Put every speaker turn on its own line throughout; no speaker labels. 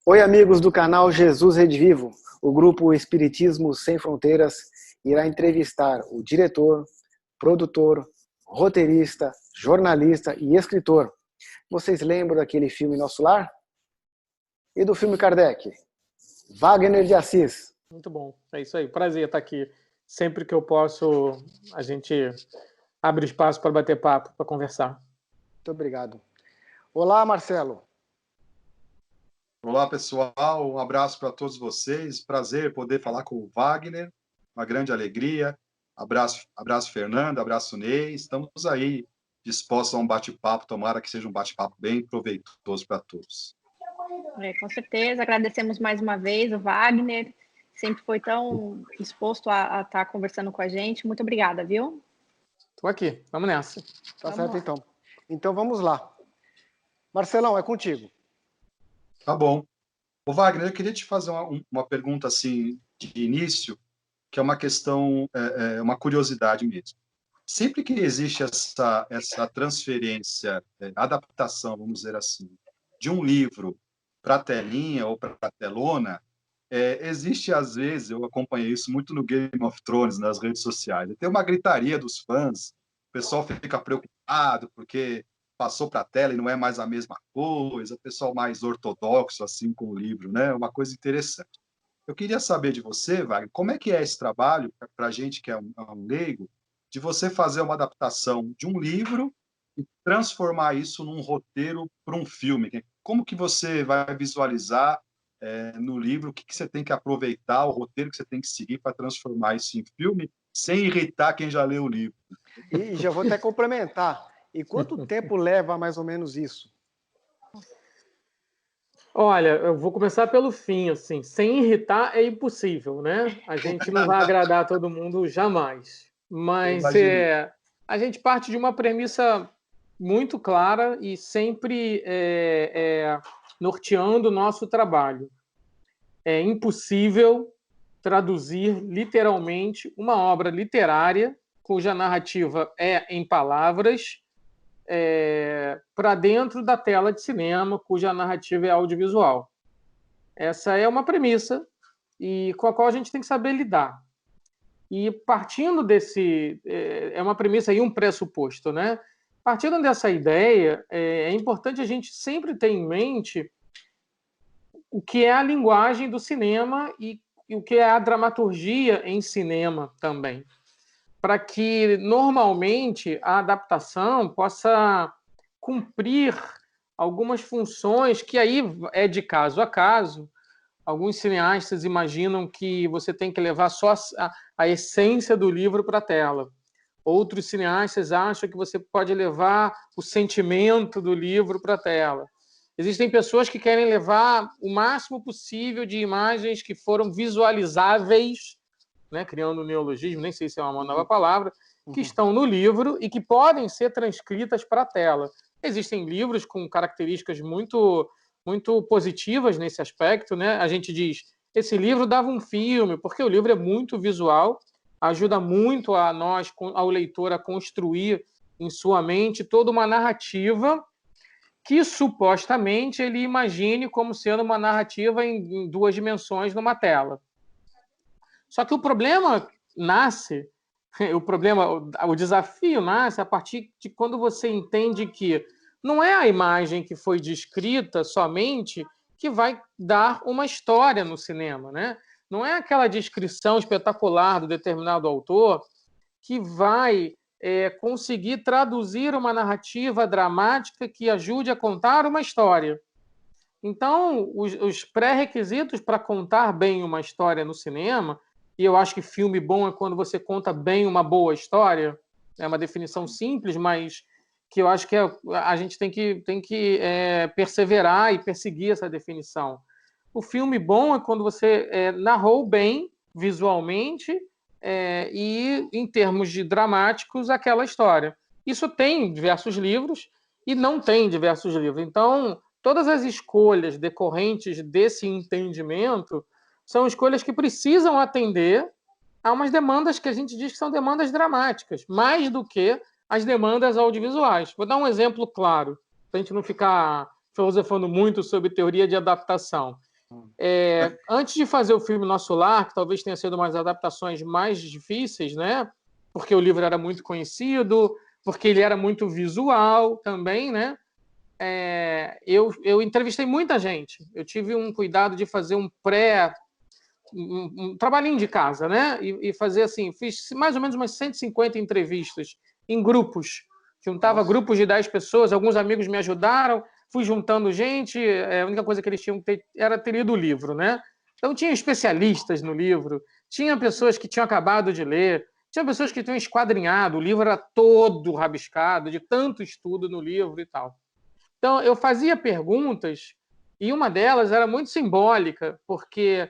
Oi, amigos do canal Jesus Rede Vivo. O grupo Espiritismo Sem Fronteiras irá entrevistar o diretor, produtor, roteirista, jornalista e escritor. Vocês lembram daquele filme Nosso Lar? E do filme Kardec? Wagner de Assis.
Muito bom, é isso aí. Prazer estar aqui. Sempre que eu posso, a gente abre espaço para bater papo, para conversar.
Muito obrigado. Olá, Marcelo.
Olá, pessoal. Um abraço para todos vocês. Prazer poder falar com o Wagner. Uma grande alegria. Abraço, Fernando. Abraço, Ney. Estamos aí dispostos a um bate-papo. Tomara que seja um bate-papo bem proveitoso para todos.
Com certeza. Agradecemos mais uma vez o Wagner. Sempre foi tão disposto a estar conversando com a gente. Muito obrigada, viu?
Estou aqui. Vamos nessa.
Tá certo, então. Então, vamos lá. Marcelão, é contigo.
Tá bom. Ô, Wagner, eu queria te fazer uma pergunta assim de início, que é uma questão, uma curiosidade mesmo. Sempre que existe essa transferência, adaptação, vamos dizer assim, de um livro para a telinha ou para a telona, existe, às vezes, eu acompanhei isso muito no Game of Thrones, nas redes sociais, tem uma gritaria dos fãs, o pessoal fica preocupado porque passou para a tela e não é mais a mesma coisa, o pessoal mais ortodoxo assim com o livro, né? Uma coisa interessante. Eu queria saber de você, Wagner, como é que é esse trabalho, para a gente que é um leigo, de você fazer uma adaptação de um livro e transformar isso num roteiro para um filme? Como que você vai visualizar no livro, o que você tem que aproveitar, o roteiro que você tem que seguir para transformar isso em filme, sem irritar quem já leu o livro?
E já vou até complementar. E quanto tempo leva mais ou menos isso?
Olha, eu vou começar pelo fim, assim. Sem irritar é impossível, né? A gente não vai agradar todo mundo jamais. Mas a gente parte de uma premissa muito clara e sempre norteando o nosso trabalho. É impossível traduzir literalmente uma obra literária cuja narrativa é em palavras para dentro da tela de cinema, cuja narrativa é audiovisual. Essa é uma premissa e com a qual a gente tem que saber lidar. E partindo desse... é uma premissa e um pressuposto, né? Partindo dessa ideia, é importante a gente sempre ter em mente o que é a linguagem do cinema e o que é a dramaturgia em cinema também, para que, normalmente, a adaptação possa cumprir algumas funções que aí é de caso a caso. Alguns cineastas imaginam que você tem que levar só a essência do livro para a tela. Outros cineastas acham que você pode levar o sentimento do livro para a tela. Existem pessoas que querem levar o máximo possível de imagens que foram visualizáveis, né, criando um neologismo, nem sei se é uma nova palavra, que estão no livro e que podem ser transcritas para a tela. Existem livros com características muito, muito positivas nesse aspecto, né? A gente diz, esse livro dava um filme, porque o livro é muito visual, ajuda muito a nós, ao leitor, a construir em sua mente toda uma narrativa que supostamente ele imagine como sendo uma narrativa em duas dimensões numa tela. Só que o problema nasce, o desafio nasce a partir de quando você entende que não é a imagem que foi descrita somente que vai dar uma história no cinema, né? Não é aquela descrição espetacular do determinado autor que vai conseguir traduzir uma narrativa dramática que ajude a contar uma história. Então, os pré-requisitos para contar bem uma história no cinema, e eu acho que filme bom é quando você conta bem uma boa história, é uma definição simples, mas que eu acho que a gente tem que perseverar e perseguir essa definição. O filme bom é quando você narrou bem, visualmente, e, em termos de dramáticos, aquela história. Isso tem diversos livros e não tem diversos livros. Então, todas as escolhas decorrentes desse entendimento são escolhas que precisam atender a umas demandas que a gente diz que são demandas dramáticas, mais do que as demandas audiovisuais. Vou dar um exemplo claro, para a gente não ficar filosofando muito sobre teoria de adaptação. Antes de fazer o filme Nosso Lar, que talvez tenha sido umas adaptações mais difíceis, né? Porque o livro era muito conhecido, porque ele era muito visual também, né? Eu entrevistei muita gente. Eu tive um cuidado de fazer um trabalhinho de casa, né? E fazer assim, fiz mais ou menos umas 150 entrevistas em grupos. Juntava grupos de 10 pessoas, alguns amigos me ajudaram, fui juntando gente, a única coisa que eles tinham que ter era ter lido o livro, né? Então tinha especialistas no livro, tinha pessoas que tinham acabado de ler, tinha pessoas que tinham esquadrinhado, o livro era todo rabiscado, de tanto estudo no livro e tal. Então eu fazia perguntas, e uma delas era muito simbólica, porque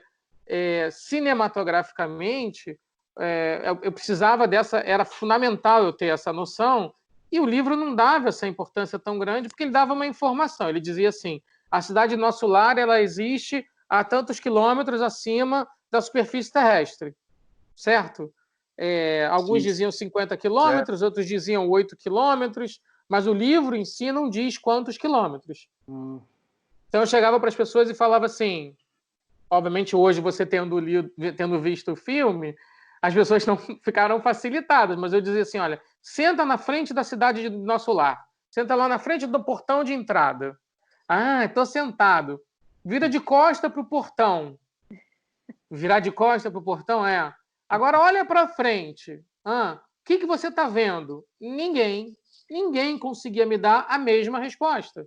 cinematograficamente eu precisava dessa, era fundamental eu ter essa noção, e o livro não dava essa importância tão grande, porque ele dava uma informação. Ele dizia assim: a cidade de Nosso Lar, ela existe a tantos quilômetros acima da superfície terrestre, certo? Alguns diziam 50 quilômetros, outros diziam 8 quilômetros, mas o livro em si não diz quantos quilômetros. Então eu chegava para as pessoas e falava assim, obviamente hoje você tendo visto o filme, as pessoas não ficaram facilitadas, mas eu dizia assim, olha, senta na frente da cidade de Nosso Lar, senta lá na frente do portão de entrada. Ah, estou sentado. Vira de costa para o portão. Virar de costa para o portão Agora olha para frente. O que você está vendo? Ninguém conseguia me dar a mesma resposta.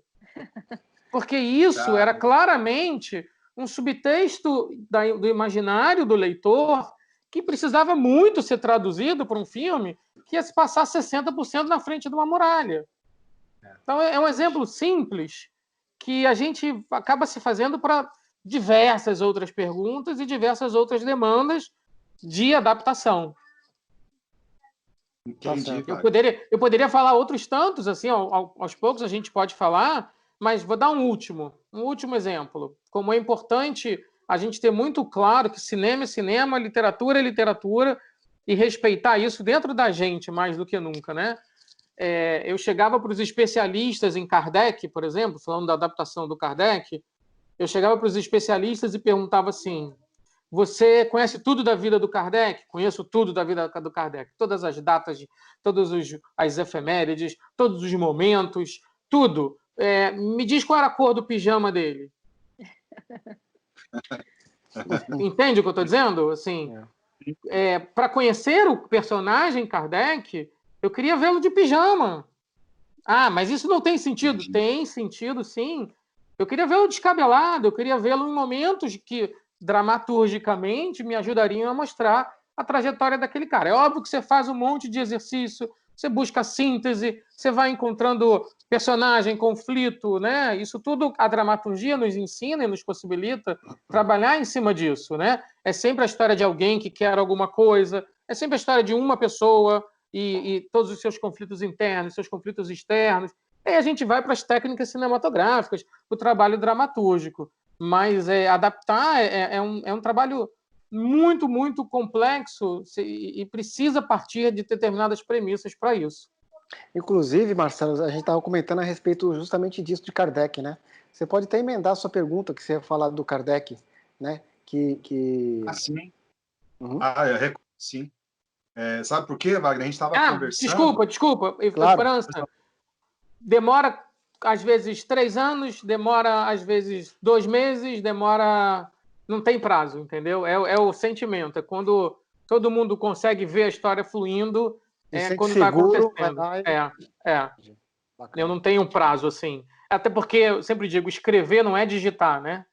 Porque isso era claramente um subtexto do imaginário do leitor que precisava muito ser traduzido para um filme que ia se passar 60% na frente de uma muralha. Então, é um exemplo simples que a gente acaba se fazendo para diversas outras perguntas e diversas outras demandas de adaptação.
Entendi.
Eu poderia falar outros tantos, assim, aos poucos a gente pode falar, mas vou dar um último exemplo. Como é importante a gente ter muito claro que cinema é cinema, literatura é literatura, e respeitar isso dentro da gente mais do que nunca, né? Eu chegava para os especialistas em Kardec, por exemplo, falando da adaptação do Kardec, eu chegava para os especialistas e perguntava assim: você conhece tudo da vida do Kardec? Conheço tudo da vida do Kardec. Todas as datas, todas as efemérides, todos os momentos, tudo. Me diz qual era a cor do pijama dele. Entende o que eu estou dizendo? Assim, para conhecer o personagem Kardec, eu queria vê-lo de pijama. Mas isso não tem sentido. Tem sentido, sim. Eu queria vê-lo descabelado, eu queria vê-lo em momentos que dramaturgicamente me ajudariam a mostrar a trajetória daquele cara. É óbvio que você faz um monte de exercício, você busca síntese, você vai encontrando personagem, conflito, né? Isso tudo a dramaturgia nos ensina e nos possibilita trabalhar em cima disso, né? É sempre a história de alguém que quer alguma coisa, é sempre a história de uma pessoa e todos os seus conflitos internos, seus conflitos externos. E a gente vai para as técnicas cinematográficas, o trabalho dramatúrgico. Mas adaptar é um trabalho muito, muito complexo e precisa partir de determinadas premissas para isso.
Inclusive, Marcelo, a gente estava comentando a respeito justamente disso de Kardec, né? Você pode até emendar a sua pergunta, que você ia falar do Kardec, né?
Sim. Sim. Sabe por quê, Wagner? A gente estava
Desculpa,
conversando...
Claro. França. Demora, às vezes, 3 anos, demora, às vezes, 2 meses, demora... Não tem prazo, entendeu? É o sentimento. É quando todo mundo consegue ver a história fluindo, quando está acontecendo. Eu não tenho um prazo, assim. Até porque, eu sempre digo, escrever não é digitar, né?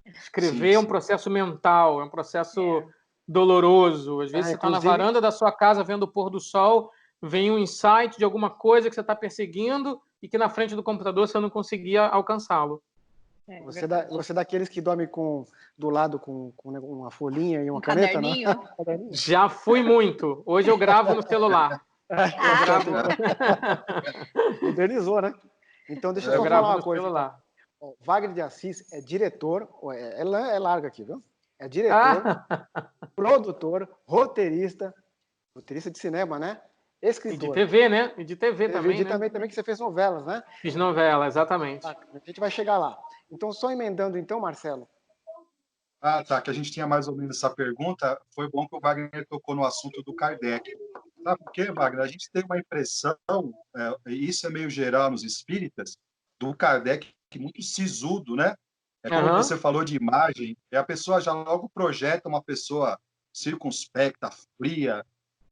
Escrever é um processo mental, é um processo doloroso. Às vezes você está na varanda da sua casa vendo o pôr do sol, vem um insight de alguma coisa que você está perseguindo e que na frente do computador você não conseguia alcançá-lo.
Você é daqueles que dorme do lado com uma folhinha e uma caneta, né?
Já fui muito. Hoje eu gravo no celular.
Modernizou, né? Então, deixa eu só falar uma coisa.
Celular.
Wagner de Assis é diretor, é larga aqui, viu? É diretor, produtor, roteirista de cinema, né? Escritor.
E de TV, né? E de TV também,
né? Também que você fez novelas, né?
Fiz novela, exatamente.
A gente vai chegar lá. Então, só emendando, então, Marcelo,
Ah, tá, que a gente tinha mais ou menos essa pergunta. Foi bom que o Wagner tocou no assunto do Kardec. Sabe por quê, Wagner? A gente tem uma impressão, e isso é meio geral nos espíritas, do Kardec muito sisudo, né? É como
Aham.
você falou de imagem, e a pessoa já logo projeta uma pessoa circunspecta, fria,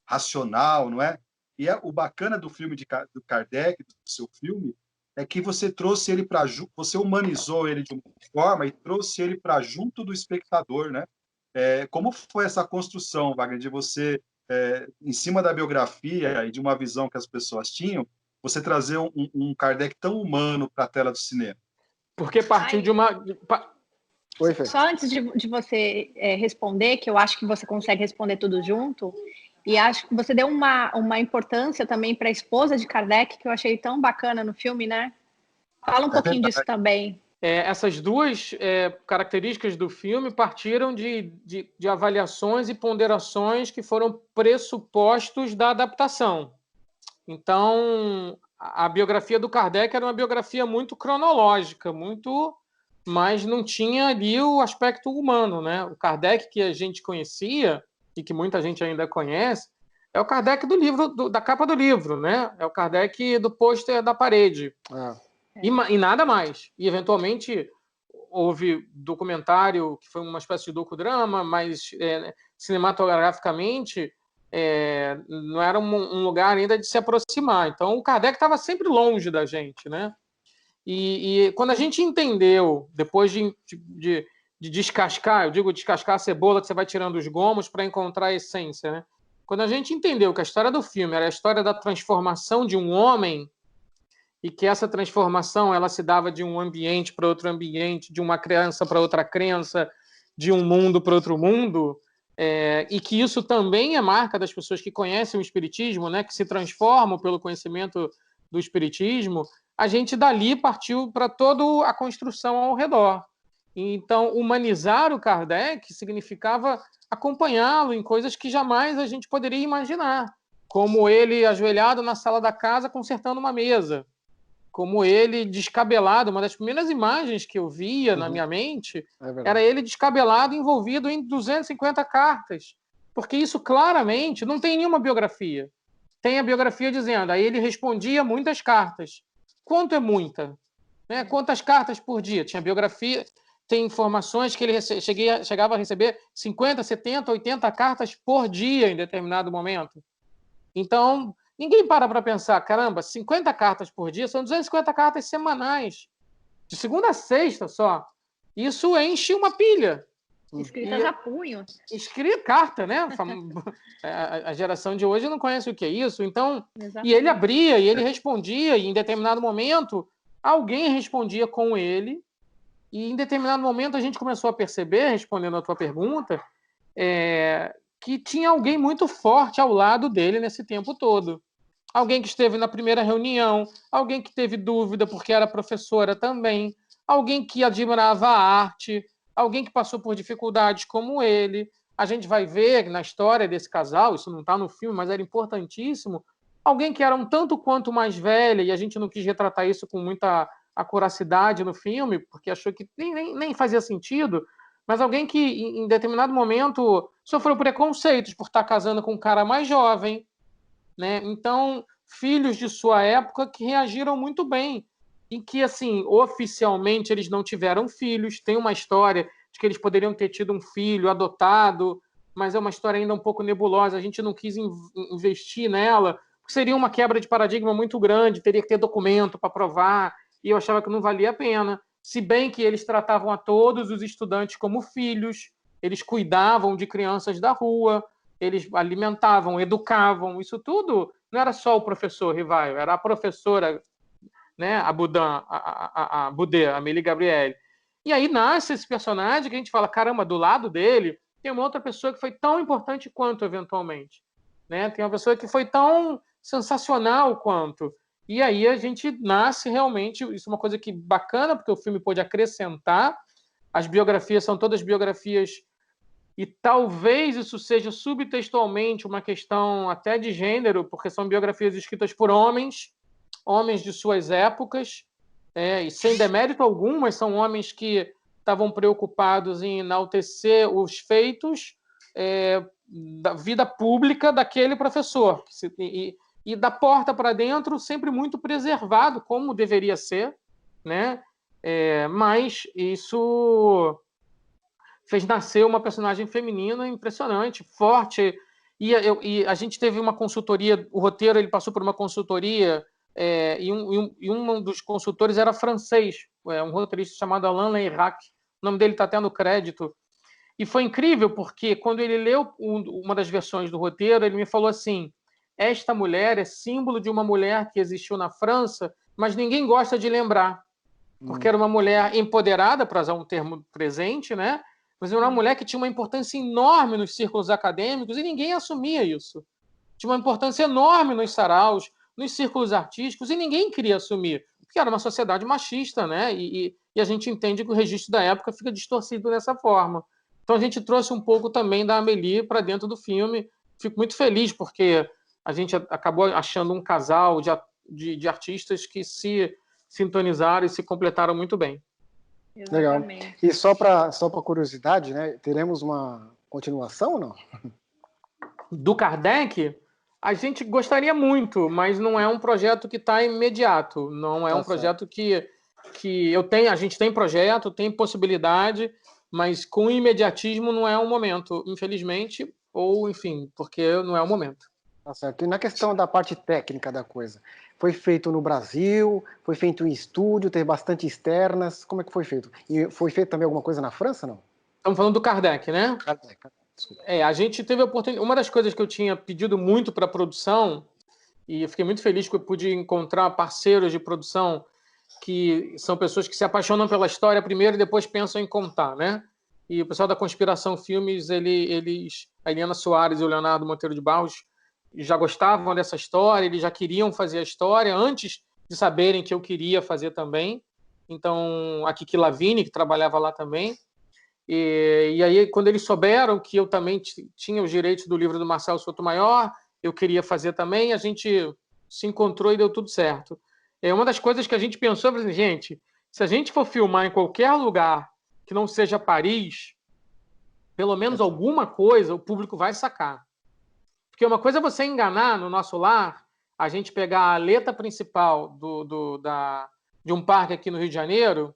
racional, não é? E o bacana do filme do Kardec, do seu filme, é que você trouxe ele para você humanizou ele de uma forma e trouxe ele para junto do espectador, né? Como foi essa construção, Wagner, de você, em cima da biografia e de uma visão que as pessoas tinham, você trazer um Kardec tão humano para a tela do cinema?
Porque partiu de uma.
Oi, Fê.
Só antes de você responder, que eu acho que você consegue responder tudo junto, e acho que você deu uma importância também para a esposa de Kardec, que eu achei tão bacana no filme, né? Fala um pouquinho disso também.
Essas duas características do filme partiram de avaliações e ponderações que foram pressupostos da adaptação. Então, a biografia do Kardec era uma biografia muito cronológica, mas não tinha ali o aspecto humano, né? O Kardec que a gente conhecia e que muita gente ainda conhece é o Kardec do livro, da capa do livro, né? É o Kardec do pôster da parede. E nada mais. E, eventualmente, houve documentário, que foi uma espécie de docudrama, mas cinematograficamente não era um lugar ainda de se aproximar. Então, o Kardec estava sempre longe da gente, né? E quando a gente entendeu, depois de descascar, eu digo descascar a cebola, que você vai tirando os gomos para encontrar a essência, né? Quando a gente entendeu que a história do filme era a história da transformação de um homem, e que essa transformação ela se dava de um ambiente para outro ambiente, de uma crença para outra crença, de um mundo para outro mundo, e que isso também é marca das pessoas que conhecem o Espiritismo, né, que se transformam pelo conhecimento do Espiritismo, a gente dali partiu para toda a construção ao redor. Então, humanizar o Kardec significava acompanhá-lo em coisas que jamais a gente poderia imaginar, como ele ajoelhado na sala da casa consertando uma mesa, como ele descabelado. Uma das primeiras imagens que eu via na minha mente era ele descabelado, envolvido em 250 cartas, porque isso claramente não tem nenhuma biografia. Tem a biografia dizendo, aí ele respondia muitas cartas. Quanto é muita? Né? Quantas cartas por dia? Tinha biografia, tem informações que ele chegava a receber 50, 70, 80 cartas por dia em determinado momento. Então, ninguém para pensar, caramba, 50 cartas por dia são 250 cartas semanais, de segunda a sexta só. Isso enche uma pilha.
Escritas a punho.
Escreve carta, né? A geração de hoje não conhece o que é isso. Então,
Exatamente.
E ele abria, e ele respondia, e em determinado momento, alguém respondia com ele, e em determinado momento a gente começou a perceber, respondendo a tua pergunta, que tinha alguém muito forte ao lado dele nesse tempo todo. Alguém que esteve na primeira reunião, alguém que teve dúvida porque era professora também, alguém que admirava a arte, alguém que passou por dificuldades como ele. A gente vai ver na história desse casal, isso não está no filme, mas era importantíssimo, alguém que era um tanto quanto mais velha, e a gente não quis retratar isso com muita acuracidade no filme, porque achou que nem fazia sentido, mas alguém que, em determinado momento, sofreu preconceitos por estar casando com um cara mais jovem, né? Então, filhos de sua época que reagiram muito bem, e que, assim, oficialmente eles não tiveram filhos. Tem uma história de que eles poderiam ter tido um filho adotado, mas é uma história ainda um pouco nebulosa. A gente não quis investir nela, porque seria uma quebra de paradigma muito grande, teria que ter documento para provar, e eu achava que não valia a pena. Se bem que eles tratavam a todos os estudantes como filhos, eles cuidavam de crianças da rua, eles alimentavam, educavam, isso tudo não era só o professor Rivaio, era a professora, né, a Budan, a Budê, a Amélie Gabrielle. E aí nasce esse personagem que a gente fala, caramba, do lado dele tem uma outra pessoa que foi tão importante quanto, eventualmente. Né? Tem uma pessoa que foi tão sensacional quanto. E aí a gente nasce realmente, isso é uma coisa que bacana, porque o filme pôde acrescentar, as biografias são todas biografias, e talvez isso seja subtextualmente uma questão até de gênero, porque são biografias escritas por homens de suas épocas, e sem demérito algum, mas são homens que estavam preocupados em enaltecer os feitos da vida pública daquele professor. E da porta para dentro, sempre muito preservado, como deveria ser, né? Mas isso fez nascer uma personagem feminina impressionante, forte. E a gente teve uma consultoria, o roteiro ele passou por uma consultoria, e um dos consultores era francês, um roteirista chamado Alain Leirac, o nome dele está até no crédito. E foi incrível, porque quando ele leu uma das versões do roteiro, ele me falou assim: esta mulher é símbolo de uma mulher que existiu na França, mas ninguém gosta de lembrar, porque era uma mulher empoderada, para usar um termo presente, né? Mas era uma mulher que tinha uma importância enorme nos círculos acadêmicos e ninguém assumia isso. Tinha uma importância enorme nos saraus, nos círculos artísticos, e ninguém queria assumir, porque era uma sociedade machista, né? E a gente entende que o registro da época fica distorcido dessa forma. Então a gente trouxe um pouco também da Amélie para dentro do filme. Fico muito feliz, porque a gente acabou achando um casal de artistas que se sintonizaram e se completaram muito bem.
Exatamente.
Legal. E só para curiosidade, né? Teremos uma continuação ou não?
Do Kardec, a gente gostaria muito, mas não é um projeto que está imediato. Não é um projeto que a gente tem projeto, tem possibilidade, mas com imediatismo não é um momento, infelizmente, ou enfim, porque não é o momento.
Tá certo. E na questão da parte técnica da coisa, foi feito no Brasil, foi feito em estúdio, teve bastante externas, como é que foi feito? E foi feito também alguma coisa na França, não?
Estamos falando do Kardec, né?
Kardec, desculpa.
A gente teve a oportunidade. Uma das coisas que eu tinha pedido muito para a produção, e eu fiquei muito feliz que eu pude encontrar parceiros de produção que são pessoas que se apaixonam pela história primeiro e depois pensam em contar, né? E o pessoal da Conspiração Filmes, a Eliana Soares e o Leonardo Monteiro de Barros já gostavam dessa história, eles já queriam fazer a história antes de saberem que eu queria fazer também. Então, a Kiki Lavigne, que trabalhava lá também. E aí, quando eles souberam que eu também tinha os direitos do livro do Marcelo Sotomayor, eu queria fazer também, a gente se encontrou e deu tudo certo. Uma das coisas que a gente pensou, assim, gente, se a gente for filmar em qualquer lugar que não seja Paris, pelo menos alguma coisa o público vai sacar. Porque uma coisa é você enganar no nosso lar, a gente pegar a aleta principal de um parque aqui no Rio de Janeiro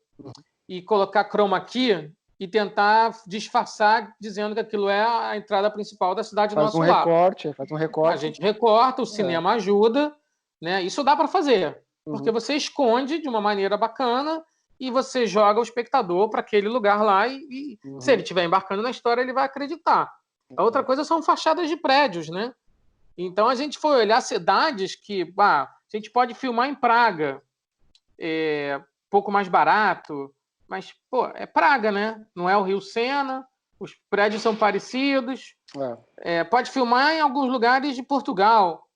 e colocar chroma key e tentar disfarçar dizendo que aquilo é a entrada principal da cidade do nosso lar.
Faz um recorte.
A gente recorta, o cinema ajuda, né? Isso dá para fazer, porque você esconde de uma maneira bacana e você joga o espectador para aquele lugar lá e se ele estiver embarcando na história, ele vai acreditar. A outra coisa são fachadas de prédios, né? Então a gente foi olhar cidades que a gente pode filmar em Praga, pouco mais barato, mas é Praga, né? Não é o Rio Sena, os prédios são parecidos. Pode filmar em alguns lugares de Portugal,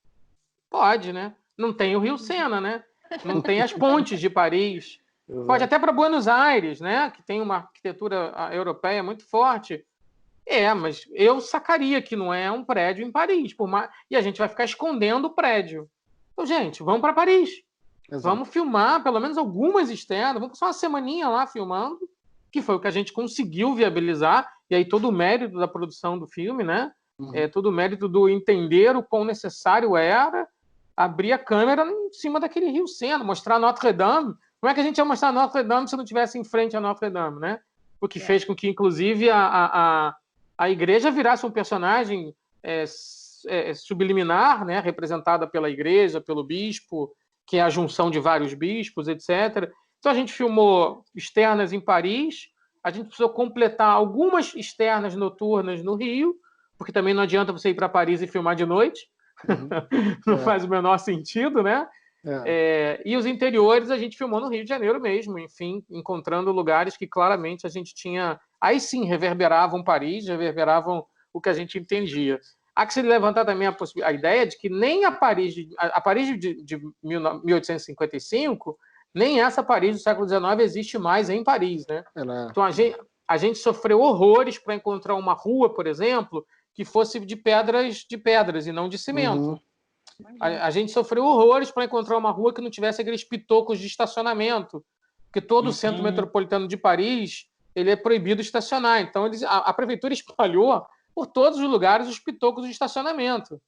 pode, né? Não tem o Rio Sena, né? Não tem as pontes de Paris. Pode até para Buenos Aires, né? Que tem uma arquitetura europeia muito forte. Mas eu sacaria que não é um prédio em Paris. E a gente vai ficar escondendo o prédio. Então, gente, vamos para Paris. Exato. Vamos filmar pelo menos algumas externas. Vamos passar uma semaninha lá filmando, que foi o que a gente conseguiu viabilizar. E aí todo o mérito da produção do filme, né? Todo o mérito do entender o quão necessário era abrir a câmera em cima daquele Rio Sena, mostrar Notre Dame. Como é que a gente ia mostrar Notre Dame se não estivesse em frente a Notre Dame, né? O que fez com que, inclusive, a igreja virasse um personagem subliminar, né, representada pela igreja, pelo bispo, que é a junção de vários bispos, etc. Então a gente filmou externas em Paris, a gente precisou completar algumas externas noturnas no Rio, porque também não adianta você ir para Paris e filmar de noite, não faz o menor sentido, né? E os interiores a gente filmou no Rio de Janeiro mesmo, enfim, encontrando lugares que claramente a gente tinha... Aí sim, reverberavam Paris, reverberavam o que a gente entendia. Há que se levantar também a ideia de que nem a Paris de 1855, nem essa Paris do século XIX existe mais em Paris, né? Então a gente sofreu horrores para encontrar uma rua, por exemplo, que fosse de pedras e não de cimento. A gente sofreu horrores para encontrar uma rua que não tivesse aqueles pitocos de estacionamento, porque todo o centro metropolitano de Paris ele é proibido estacionar. Então, a prefeitura espalhou por todos os lugares os pitocos de estacionamento.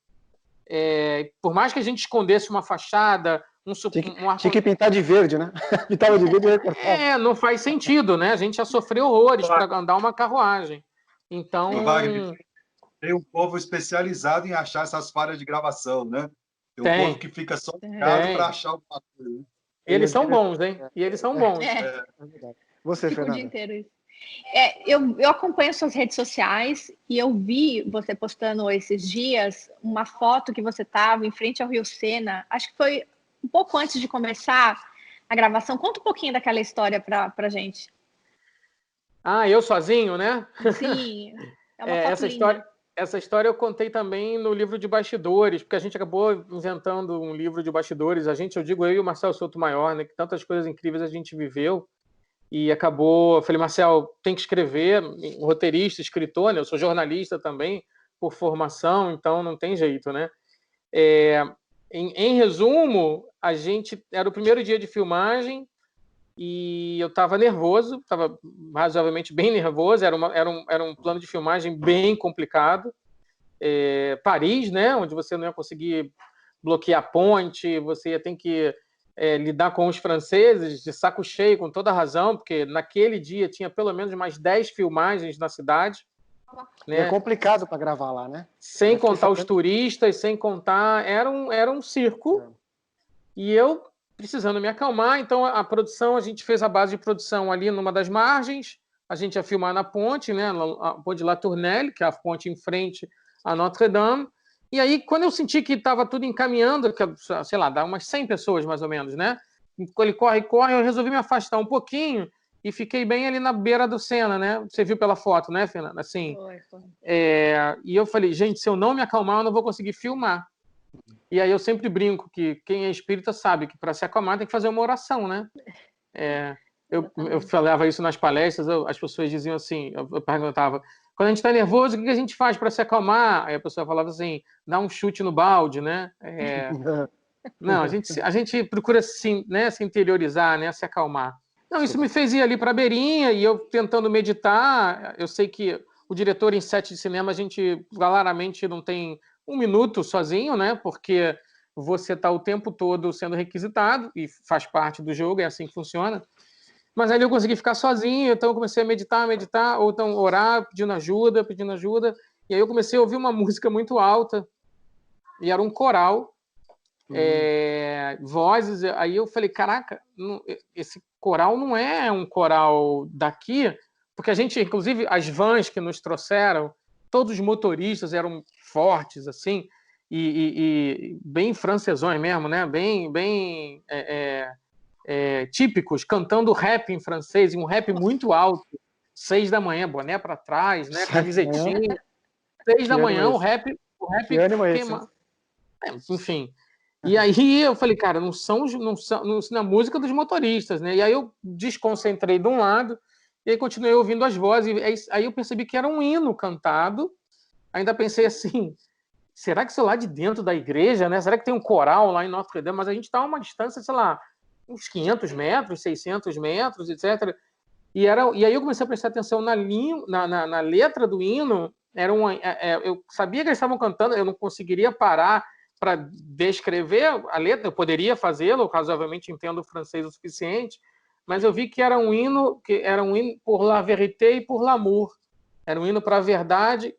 Por mais que a gente escondesse uma fachada,
tinha que pintar de verde, né? Pintava de verde e recortava.
Não faz sentido, né? A gente já sofreu horrores para andar uma carruagem. Então...
Wagner, tem um povo especializado em achar essas falhas de gravação, né? Tem um povo que fica só ligado para achar o papel. Né?
Eles são bons, hein? E eles são bons.
Você, Fernanda?
O dia inteiro isso. Eu acompanho suas redes sociais e eu vi você postando esses dias uma foto que você estava em frente ao Rio Sena. Acho que foi um pouco antes de começar a gravação. Conta um pouquinho daquela história para gente.
Eu sozinho, né?
Sim, é uma foto linda.
Essa história eu contei também no livro de bastidores, porque a gente acabou inventando um livro de bastidores. Eu digo eu e o Marcelo Sotomayor, né? Que tantas coisas incríveis a gente viveu. E acabou, eu falei, Marcelo, tem que escrever, roteirista, escritor, né? Eu sou jornalista também, por formação, então não tem jeito, né? Em resumo, era o primeiro dia de filmagem e eu estava nervoso, estava razoavelmente bem nervoso, era um plano de filmagem bem complicado. Paris, né? Onde você não ia conseguir bloquear a ponte, você ia ter que lidar com os franceses de saco cheio, com toda razão, porque naquele dia tinha pelo menos mais 10 filmagens na cidade. Né?
É complicado para gravar lá, né?
Sem contar os turistas, sem contar... Era um circo. E eu precisando me acalmar. Então, a gente fez a base de produção ali numa das margens. A gente ia filmar na ponte, né? A ponte de La Tournelle, que é a ponte em frente a Notre-Dame. E aí, quando eu senti que estava tudo encaminhando, sei lá, dá umas 100 pessoas mais ou menos, né? Ele corre, eu resolvi me afastar um pouquinho e fiquei bem ali na beira do Sena, né? Você viu pela foto, né, Fernanda? Assim,
foi.
E eu falei, gente, se eu não me acalmar, eu não vou conseguir filmar. E aí eu sempre brinco que quem é espírita sabe que para se acalmar tem que fazer uma oração, né? Eu falava isso nas palestras, as pessoas diziam assim, eu perguntava, quando a gente está nervoso, o que a gente faz para se acalmar? Aí a pessoa falava assim, dá um chute no balde, né? Não, a gente procura assim, né, se interiorizar, né, se acalmar. Não, isso me fez ir ali para a beirinha e eu tentando meditar. Eu sei que o diretor em set de cinema, a gente claramente não tem um minuto sozinho, né? Porque você está o tempo todo sendo requisitado e faz parte do jogo, é assim que funciona. Mas ali eu consegui ficar sozinho, então eu comecei a meditar, ou então orar, pedindo ajuda. E aí eu comecei a ouvir uma música muito alta, e era um coral, vozes. Aí eu falei, caraca, esse coral não é um coral daqui, porque a gente, inclusive, as vans que nos trouxeram, todos os motoristas eram fortes, assim, e bem francesões mesmo, né? Bem típicos, cantando rap em francês, e um rap muito alto, 6 da manhã, boné para trás, né, camisetinha, 6 da manhã, o rap queima. Enfim. E aí eu falei, cara, não na música dos motoristas, né? E aí eu desconcentrei de um lado, e aí continuei ouvindo as vozes, aí eu percebi que era um hino cantado. Ainda pensei assim, será que isso é lá de dentro da igreja, né? Será que tem um coral lá em Notre-Dame? Mas a gente está a uma distância, sei lá, uns 500 metros, 600 metros, etc. E aí eu comecei a prestar atenção na letra do hino. Eu sabia que eles estavam cantando, eu não conseguiria parar para descrever a letra, eu poderia fazê-lo, razoavelmente entendo o francês o suficiente, mas eu vi que era um hino por la vérité e por l'amour. Era um hino para a verdade,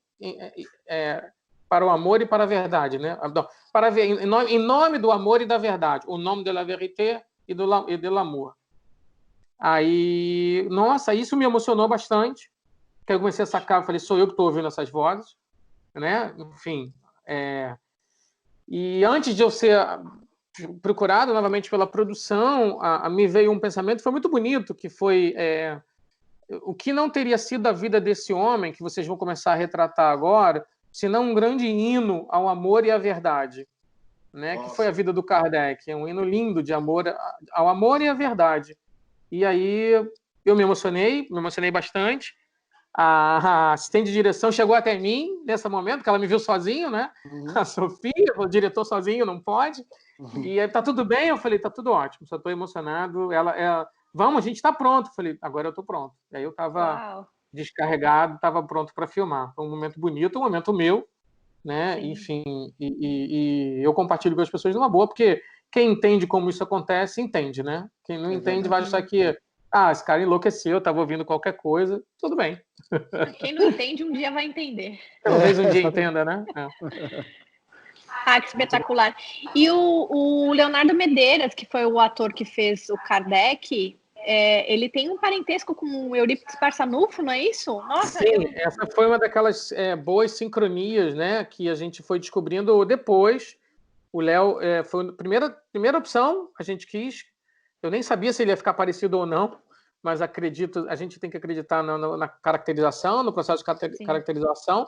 para o amor e para a verdade, né? Em nome do amor e da verdade, o nome de la vérité e de l'amour. Aí, nossa, isso me emocionou bastante, porque eu comecei a sacar, eu falei, sou eu que estou ouvindo essas vozes, né? Enfim, e antes de eu ser procurado novamente pela produção, me veio um pensamento, foi muito bonito, que foi o que não teria sido a vida desse homem, que vocês vão começar a retratar agora, senão um grande hino ao amor e à verdade, né? Que foi a vida do Kardec, é um hino lindo de amor ao amor e à verdade. E aí eu me emocionei bastante. A assistente de direção chegou até mim nesse momento, porque ela me viu sozinho, né? A Sofia, o diretor sozinho não pode. E aí, tá tudo bem? Eu falei, tá tudo ótimo, só estou emocionado. vamos, a gente está pronto. Falei, agora eu estou pronto. E aí eu estava descarregado, estava pronto para filmar. Foi um momento bonito, um momento meu, né? Sim. Enfim, e eu compartilho com as pessoas numa boa, porque quem entende como isso acontece, entende, né? Quem não entende vai achar que esse cara enlouqueceu, estava ouvindo qualquer coisa, tudo bem.
Quem não entende, um dia vai entender.
Talvez um dia entenda, né?
Que espetacular. E o Leonardo Medeiros, que foi o ator que fez o Kardec, ele tem um parentesco com o Eurípides Barçanufo, não é isso? Nossa,
sim, essa foi uma daquelas boas sincronias, né, que a gente foi descobrindo depois. O Léo foi a primeira opção, a gente quis. Eu nem sabia se ele ia ficar parecido ou não, mas a gente tem que acreditar na caracterização, no processo de caracterização.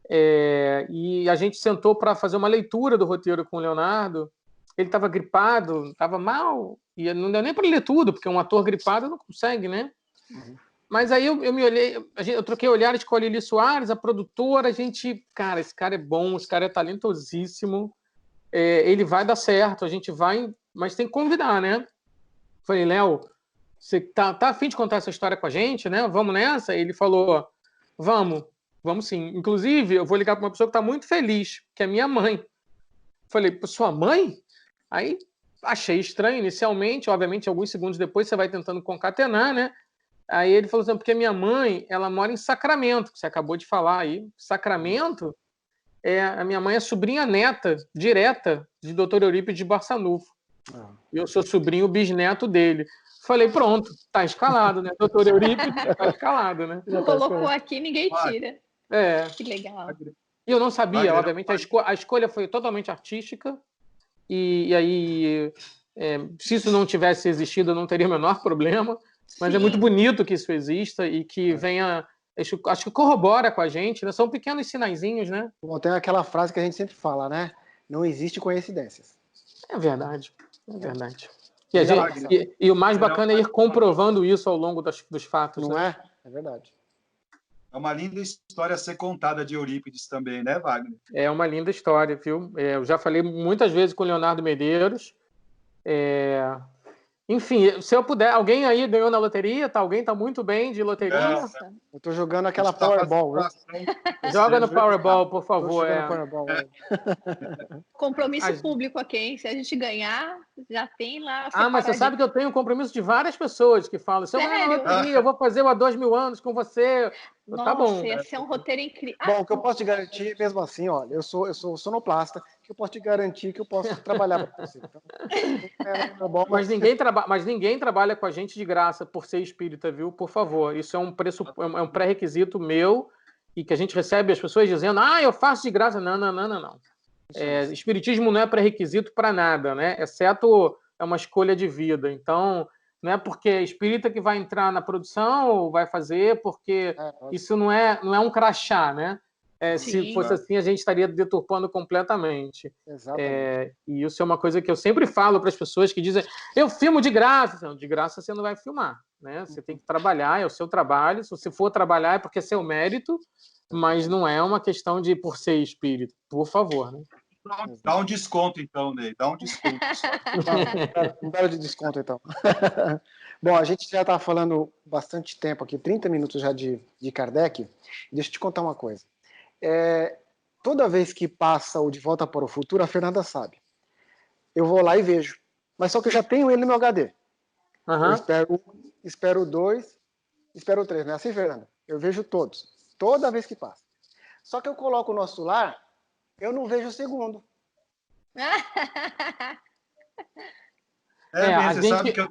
E a gente sentou para fazer uma leitura do roteiro com o Leonardo. Ele estava gripado, estava mal, e não deu nem para ler tudo, porque um ator gripado não consegue, né? Uhum. Mas aí eu me olhei, eu troquei olhares com a Lili Soares, a produtora, cara, esse cara é bom, esse cara é talentosíssimo, ele vai dar certo, a gente vai, mas tem que convidar, né? Falei, Léo, você tá a fim de contar essa história com a gente, né? Vamos nessa? Ele falou, vamos sim. Inclusive, eu vou ligar para uma pessoa que está muito feliz, que é minha mãe. Falei, sua mãe? Aí achei estranho inicialmente, obviamente, alguns segundos depois você vai tentando concatenar, né? Aí ele falou assim, porque minha mãe, ela mora em Sacramento, que você acabou de falar aí. Sacramento, a minha mãe é sobrinha neta, direta, de Dr. Eurípides de Barçanufo. Eu sou sobrinho bisneto dele. Falei, pronto, tá escalado, né? Dr. Eurípides tá escalado, né?
Colocou aqui, ninguém tira. Que legal.
E eu não sabia, obviamente, a escolha foi totalmente artística. E aí, se isso não tivesse existido, eu não teria o menor problema. Mas é muito bonito que isso exista e que venha... Acho que corrobora com a gente, né? São pequenos sinaizinhos, né?
Bom, tem aquela frase que a gente sempre fala, né? Não existe coincidências.
É verdade. E o mais bacana é ir comprovando isso ao longo dos fatos.
Não
né?
É verdade.
É uma linda história a ser contada de Eurípides também, né, Wagner?
É uma linda história, viu? Eu já falei muitas vezes com o Leonardo Medeiros. Enfim, se eu puder... Alguém aí ganhou na loteria? Alguém tá muito bem de loteria?
Nossa.
Eu tô jogando aquela Powerball.
Joga no Powerball, por favor.
Powerball,
Compromisso público aqui, hein? Se a gente ganhar, já tem lá...
mas você sabe que eu tenho um compromisso de várias pessoas que falam, se eu ganhar na loteria, eu vou fazer o há 2 mil anos com você.
Nossa,
tá bom.
Ia ser um roteiro incrível.
Bom, o que eu posso te garantir, mesmo assim, olha, eu sou sonoplasta, que eu posso te garantir que eu posso trabalhar para você. Então,
mas ninguém trabalha com a gente de graça por ser espírita, viu? Por favor, isso é um é um pré-requisito meu e que a gente recebe as pessoas dizendo, eu faço de graça. Não. Espiritismo não é pré-requisito para nada, né? Exceto é uma escolha de vida. Então, não é porque é espírita que vai entrar na produção ou vai fazer, porque isso não é um crachá, né? Se fosse assim, a gente estaria deturpando completamente. E isso é uma coisa que eu sempre falo para as pessoas que dizem, eu filmo de graça. Não, de graça você não vai filmar, né? Você tem que trabalhar, é o seu trabalho. Se você for trabalhar é porque é seu mérito, mas não é uma questão de por ser espírito. Por favor, né?
Dá um desconto, então, Ney. Dá um desconto.
Um belo de desconto, então. Bom, a gente já está falando bastante tempo aqui, 30 minutos já de Kardec. Deixa eu te contar uma coisa. Toda vez que passa o De Volta para o Futuro, a Fernanda sabe. Eu vou lá e vejo. Mas só que eu já tenho ele no meu HD. Eu espero 2, espero 3. Não é assim, Fernanda? Eu vejo todos. Toda vez que passa. Só que eu coloco o nosso lar, eu não vejo o segundo.
Você sabe que eu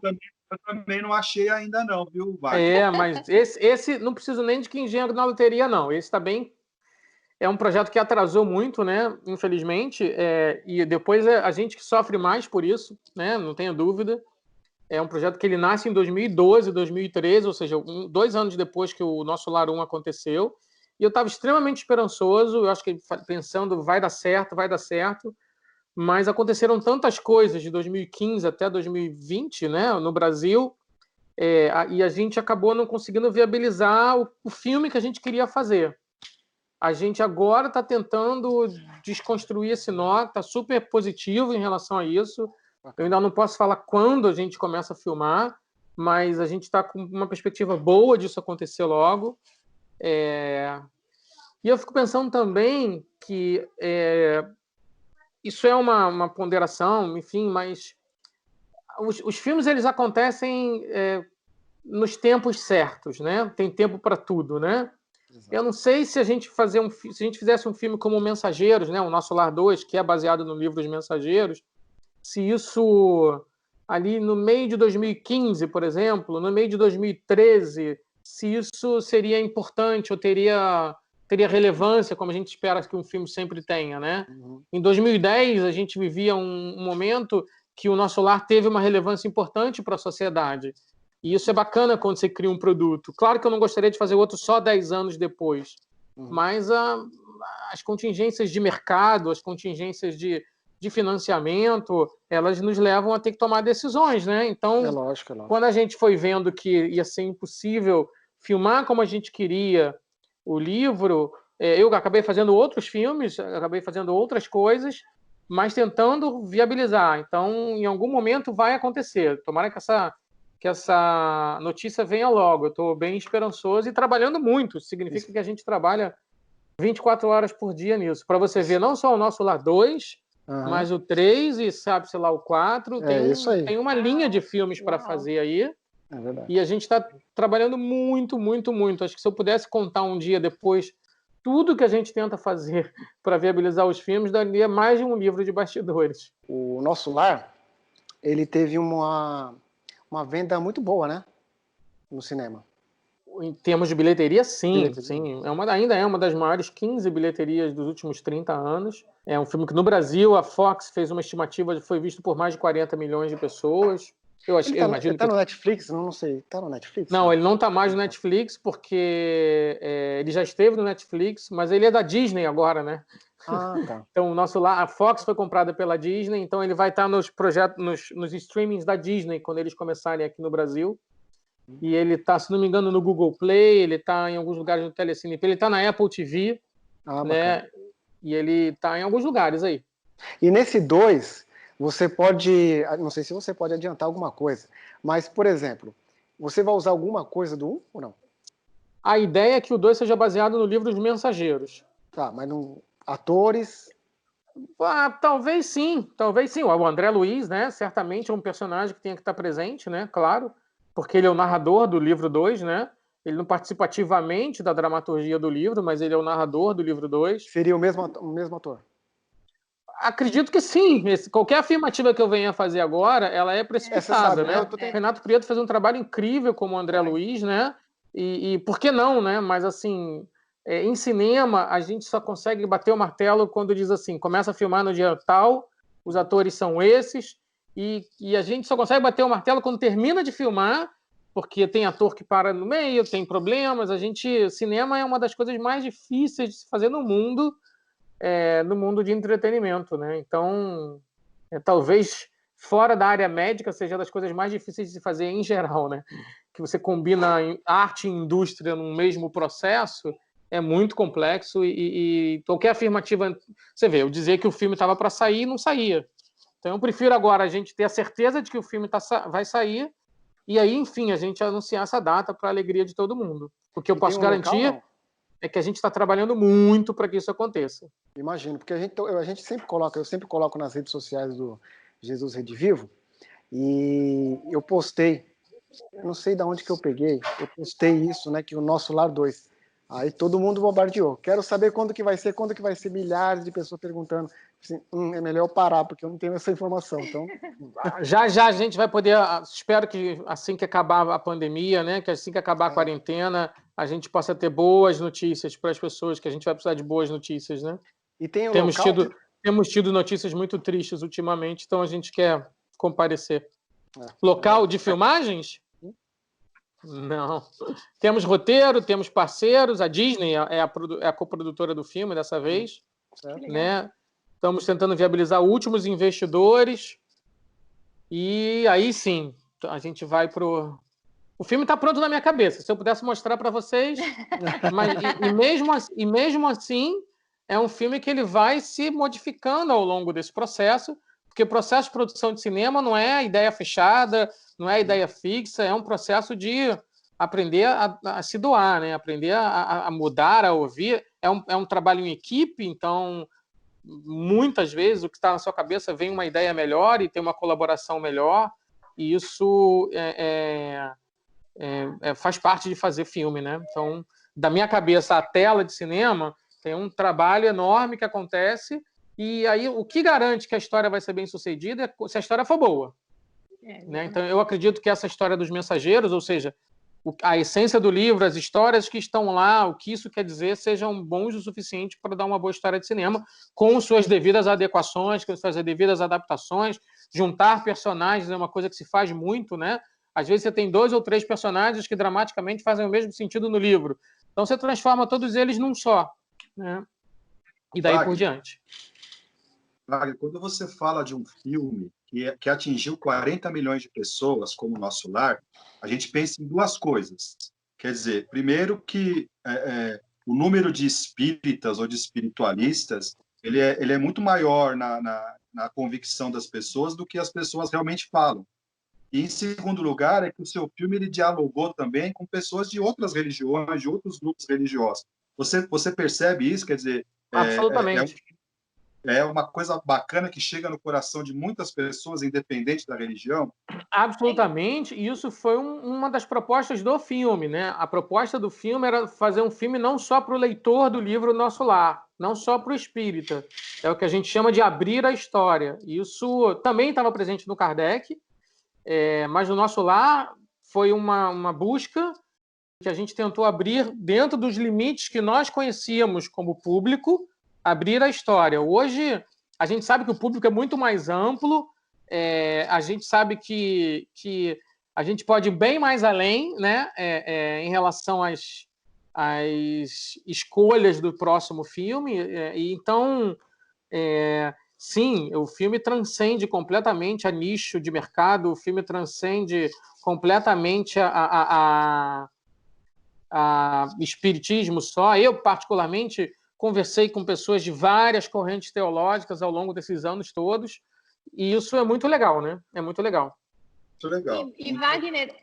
também não achei ainda não, viu, Wagner?
Mas esse não preciso nem de quem engenheiro na loteria, não. Esse também é um projeto que atrasou muito, né? Infelizmente, e depois a gente que sofre mais por isso, né? Não tenha dúvida. É um projeto que ele nasce em 2012, 2013, ou seja, 2 anos depois que o nosso Lar 1 aconteceu. E eu estava extremamente esperançoso, eu acho que pensando, vai dar certo, mas aconteceram tantas coisas de 2015 até 2020, né, no Brasil, e a gente acabou não conseguindo viabilizar o filme que a gente queria fazer. A gente agora está tentando desconstruir esse nó, está super positivo em relação a isso. Eu ainda não posso falar quando a gente começa a filmar, mas a gente está com uma perspectiva boa disso acontecer logo. E eu fico pensando também que isso é uma ponderação, enfim, mas os filmes eles acontecem nos tempos certos, né? Tem tempo para tudo, né? Exato. Eu não sei se a gente fizesse um filme como Mensageiros, né? O Nosso Lar 2, que é baseado no livro Os Mensageiros, se isso ali no meio de 2015, por exemplo, no meio de 2013, se isso seria importante ou teria relevância, como a gente espera que um filme sempre tenha, né? Uhum. Em 2010, a gente vivia um momento que o Nosso Lar teve uma relevância importante para a sociedade. E isso é bacana quando você cria um produto. Claro que eu não gostaria de fazer outro só 10 anos depois, mas as contingências de mercado, as contingências de financiamento, elas nos levam a ter que tomar decisões, né? Então,
lógico.
Quando a gente foi vendo que ia ser impossível filmar como a gente queria o livro, eu acabei fazendo outros filmes, acabei fazendo outras coisas, mas tentando viabilizar. Então, em algum momento vai acontecer. Tomara que essa notícia venha logo. Eu estou bem esperançoso e trabalhando muito. Isso significa que a gente trabalha 24 horas por dia nisso. Para você ver não só o Nosso Lar 2, mas o 3 e sabe-se lá o 4. Tem uma linha de filmes para fazer aí.
É verdade.
E a gente está trabalhando muito, muito, muito. Acho que se eu pudesse contar um dia depois tudo que a gente tenta fazer para viabilizar os filmes, daria mais de um livro de bastidores.
O Nosso Lar, ele teve uma venda muito boa, né? No cinema.
Em termos de bilheteria, sim. Sim. Ainda é uma das maiores 15 bilheterias dos últimos 30 anos. É um filme que no Brasil a Fox fez uma estimativa, foi visto por mais de 40 milhões de pessoas.
Ele tá no Netflix? Não sei. Tá no Netflix?
Não, ele não tá mais no Netflix porque ele já esteve no Netflix, mas ele é da Disney agora, né?
Ah, tá.
Então, a Fox foi comprada pela Disney, então ele vai estar nos projetos, nos streamings da Disney quando eles começarem aqui no Brasil. E ele tá, se não me engano, no Google Play, ele tá em alguns lugares no Telecine, ele tá na Apple TV, né? E ele tá em alguns lugares aí.
E nesse 2, você pode, não sei se você pode adiantar alguma coisa, mas, por exemplo, você vai usar alguma coisa do 1 ou não?
A ideia é que o 2 seja baseado no livro Os Mensageiros.
Tá, mas atores...
Talvez sim. O André Luiz, né, certamente é um personagem que tem que estar presente, né, claro, porque ele é o narrador do livro 2, né? Ele não participa ativamente da dramaturgia do livro, mas ele é o narrador do livro 2.
Seria o mesmo ator?
Acredito que sim. Qualquer afirmativa que eu venha fazer agora, ela é precipitada, né? Renato Prieto fez um trabalho incrível como o André Luiz, né? E por que não, né? Mas assim, em cinema, a gente só consegue bater o martelo quando diz assim, começa a filmar no dia tal, os atores são esses, e a gente só consegue bater o martelo quando termina de filmar, porque tem ator que para no meio, tem problemas. Cinema é uma das coisas mais difíceis de se fazer no mundo de entretenimento, né? Então, talvez fora da área médica seja das coisas mais difíceis de se fazer em geral, né? Que você combina arte e indústria no mesmo processo, é muito complexo e qualquer afirmativa... Você vê, eu dizer que o filme estava para sair, não saía. Então, eu prefiro agora a gente ter a certeza de que o filme vai sair e aí, enfim, a gente anunciar essa data para a alegria de todo mundo. O que eu posso garantir é que a gente está trabalhando muito para que isso aconteça.
Imagino, porque a gente sempre coloca, eu sempre coloco nas redes sociais do Jesus Redivivo, e eu postei, eu não sei de onde que eu peguei, eu postei isso, né, que o Nosso Lar 2. Aí todo mundo bombardeou. Quero saber quando que vai ser, milhares de pessoas perguntando. Assim, é melhor eu parar, porque eu não tenho essa informação. Então...
Já a gente vai poder, espero que assim que acabar a pandemia, né, que assim que acabar a quarentena, a gente possa ter boas notícias para as pessoas, que a gente vai precisar de boas notícias, né?
E tem
temos tido notícias muito tristes ultimamente, então a gente quer comparecer. Local de filmagens? Não. Temos roteiro, temos parceiros, a Disney é a coprodutora do filme dessa vez, né? Estamos tentando viabilizar últimos investidores e aí sim, a gente vai pro... O filme está pronto na minha cabeça, se eu pudesse mostrar para vocês, mas mesmo assim é um filme que ele vai se modificando ao longo desse processo, Porque o processo de produção de cinema não é ideia fechada, não é ideia fixa, é um processo de aprender a se doar, né? Aprender a mudar, a ouvir. É um trabalho em equipe, então, muitas vezes, o que está na sua cabeça vem uma ideia melhor e tem uma colaboração melhor, e isso faz parte de fazer filme, né? Então, da minha cabeça, a tela de cinema tem um trabalho enorme que acontece, e aí o que garante que a história vai ser bem sucedida é se a história for boa. Né? Então, eu acredito que essa história dos mensageiros, ou seja, a essência do livro, as histórias que estão lá, o que isso quer dizer, sejam bons o suficiente para dar uma boa história de cinema, com suas devidas adequações, com suas devidas adaptações. Juntar personagens é uma coisa que se faz muito, né? Às vezes você tem 2 ou 3 personagens que dramaticamente fazem o mesmo sentido no livro. Então você transforma todos eles num só, né? E daí por diante.
Wagner, quando você fala de um filme que atingiu 40 milhões de pessoas, como o Nosso Lar, a gente pensa em 2 coisas. Quer dizer, primeiro que o número de espíritas ou de espiritualistas ele é muito maior na convicção das pessoas do que as pessoas realmente falam. E, em segundo lugar, é que o seu filme ele dialogou também com pessoas de outras religiões, de outros grupos religiosos. Você percebe isso? Quer dizer,
absolutamente.
É uma coisa bacana que chega no coração de muitas pessoas, independente da religião?
Absolutamente. E isso foi uma das propostas do filme, né? A proposta do filme era fazer um filme não só para o leitor do livro Nosso Lar, não só para o espírita. É o que a gente chama de abrir a história. Isso também estava presente no Kardec, mas no Nosso Lar foi uma busca que a gente tentou abrir dentro dos limites que nós conhecíamos como público, abrir a história. Hoje, a gente sabe que o público é muito mais amplo, a gente sabe que a gente pode ir bem mais além, né, em relação às escolhas do próximo filme. Então, sim, o filme transcende completamente a nicho de mercado, o filme transcende completamente a espiritismo só. Eu, particularmente, conversei com pessoas de várias correntes teológicas ao longo desses anos todos, e isso é muito legal, né? É muito legal.
Muito legal.
E Wagner,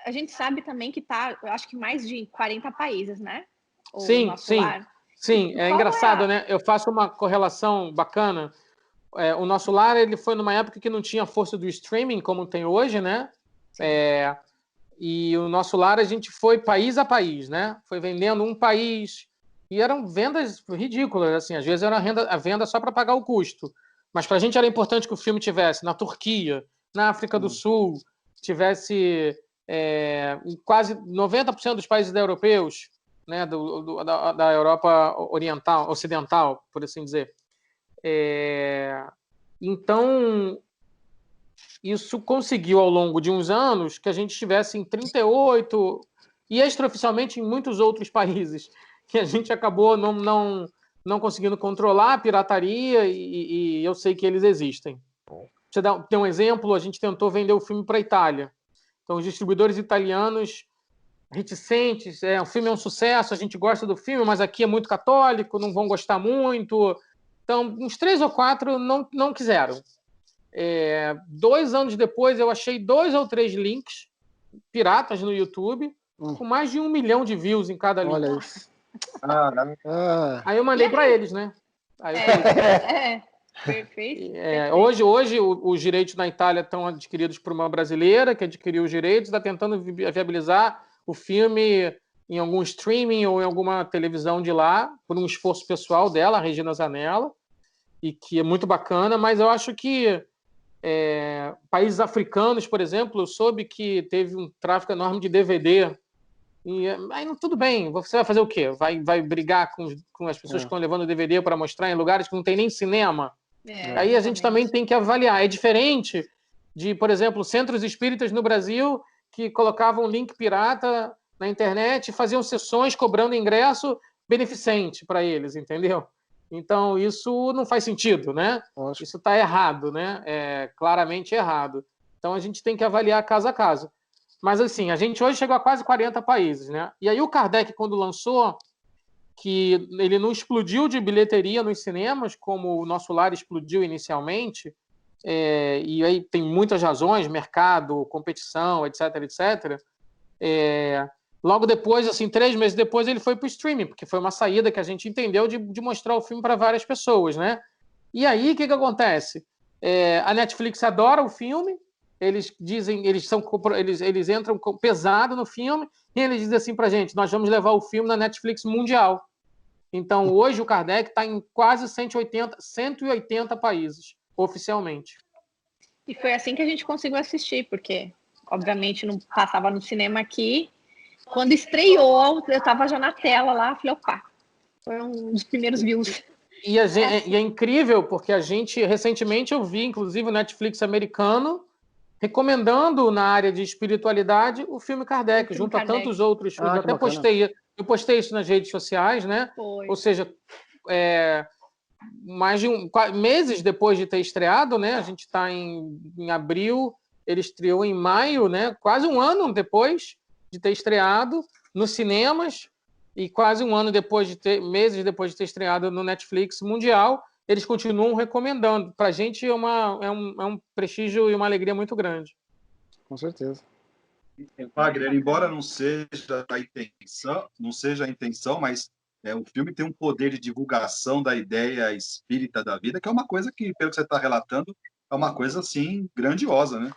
a gente sabe também que está, eu acho que mais de 40 países, né?
Sim. Sim, é engraçado, né? Eu faço uma correlação bacana. O Nosso Lar, ele foi numa época que não tinha força do streaming como tem hoje, né? E o Nosso Lar, a gente foi país a país, né? Foi vendendo um país, e eram vendas ridículas, assim, às vezes era a venda só para pagar o custo. Mas para a gente era importante que o filme tivesse na Turquia, na África do Sul, tivesse em quase 90% dos países europeus, né, da Europa oriental, ocidental, por assim dizer. Então, isso conseguiu, ao longo de uns anos, que a gente estivesse em 38 e extraoficialmente em muitos outros países, que a gente acabou não conseguindo controlar a pirataria, e eu sei que eles existem. Você tem um exemplo, a gente tentou vender o filme para a Itália. Então, os distribuidores italianos reticentes, o filme é um sucesso, a gente gosta do filme, mas aqui é muito católico, não vão gostar muito. Então, uns 3 ou 4 não quiseram. 2 anos depois, eu achei 2 ou 3 links piratas no YouTube, com mais de 1 milhão de views em cada link.
Olha isso.
Aí eu mandei para eles, né? Aí eu falei,
perfeito.
Hoje os direitos na Itália estão adquiridos por uma brasileira que adquiriu os direitos, está tentando viabilizar o filme em algum streaming ou em alguma televisão de lá, por um esforço pessoal dela, a Regina Zanella, e que é muito bacana, mas eu acho que países africanos, por exemplo, eu soube que teve um tráfico enorme de DVD. E aí tudo bem, você vai fazer o quê? Vai brigar com as pessoas que estão levando DVD para mostrar em lugares que não tem nem cinema? Aí a gente também tem que avaliar. É diferente de, por exemplo, centros espíritas no Brasil que colocavam link pirata na internet e faziam sessões cobrando ingresso beneficente para eles, entendeu? Então, isso não faz sentido, né? Nossa. Isso está errado, né? Claramente errado. Então, a gente tem que avaliar caso a caso. Mas, assim, a gente hoje chegou a quase 40 países, né? E aí o Kardec, quando lançou, que ele não explodiu de bilheteria nos cinemas, como o Nosso Lar explodiu inicialmente, e aí tem muitas razões, mercado, competição, etc, etc. Logo depois, assim, 3 meses depois, ele foi para o streaming, porque foi uma saída que a gente entendeu de mostrar o filme para várias pessoas, né? E aí, o que acontece? A Netflix adora o filme, eles dizem, eles entram pesado no filme, e eles dizem assim pra gente, nós vamos levar o filme na Netflix mundial. Então, hoje o Kardec está em quase 180 países, oficialmente.
E foi assim que a gente conseguiu assistir, porque, obviamente, não passava no cinema aqui. Quando estreou, eu estava já na tela lá, falei, opa, foi um dos primeiros views.
E é incrível, porque recentemente eu vi, inclusive, o Netflix americano recomendando na área de espiritualidade o filme Kardec, junto a tantos outros filmes. Eu postei isso nas redes sociais, né?
Foi.
Ou seja, mais de meses depois de ter estreado, né? A gente está em abril, ele estreou em maio, né? Quase um ano depois de ter estreado nos cinemas e quase um ano meses depois de ter estreado no Netflix mundial. Eles continuam recomendando. Para a gente é um prestígio e uma alegria muito grande.
Com certeza.
Wagner, embora não seja a intenção, mas o filme tem um poder de divulgação da ideia espírita da vida, que é uma coisa que, pelo que você está relatando, é uma coisa assim grandiosa, né?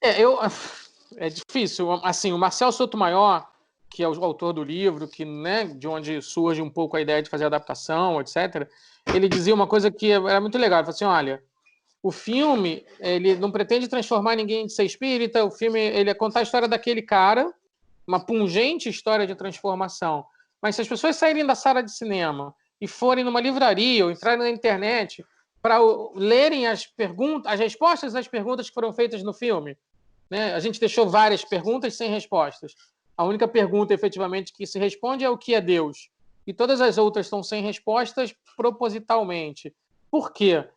É difícil. Assim, o Marcel Sotomayor, que é o autor do livro, que, né, de onde surge um pouco a ideia de fazer adaptação, etc., ele dizia uma coisa que era muito legal. Ele falou assim, olha, o filme, ele não pretende transformar ninguém de ser espírita, o filme, ele é contar a história daquele cara, uma pungente história de transformação. Mas se as pessoas saírem da sala de cinema e forem numa livraria ou entrarem na internet para lerem as respostas às perguntas que foram feitas no filme, né? A gente deixou várias perguntas sem respostas. A única pergunta, efetivamente, que se responde é o que é Deus. E todas as outras estão sem respostas propositalmente. Por quê?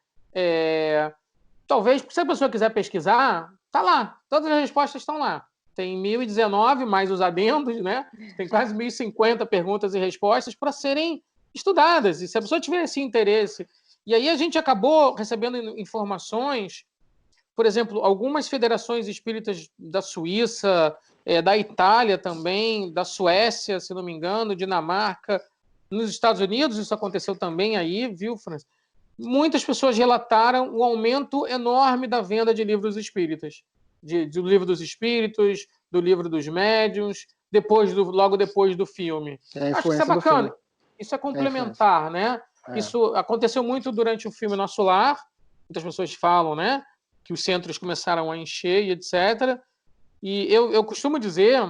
Talvez, se a pessoa quiser pesquisar, tá lá. Todas as respostas estão lá. Tem 1.019, mais os adendos, né? Tem quase 1.050 perguntas e respostas para serem estudadas. E se a pessoa tiver esse interesse... E aí a gente acabou recebendo informações, por exemplo, algumas federações espíritas da Suíça, da Itália também, da Suécia, se não me engano, Dinamarca, nos Estados Unidos, isso aconteceu também aí, viu, Francis? Muitas pessoas relataram o aumento enorme da venda de livros espíritas, do livro dos espíritos, do livro dos médiuns, logo depois do filme. Acho que isso é bacana. Isso é complementar, né? Isso aconteceu muito durante o filme Nosso Lar. Muitas pessoas falam, né, que os centros começaram a encher e etc. E eu costumo dizer,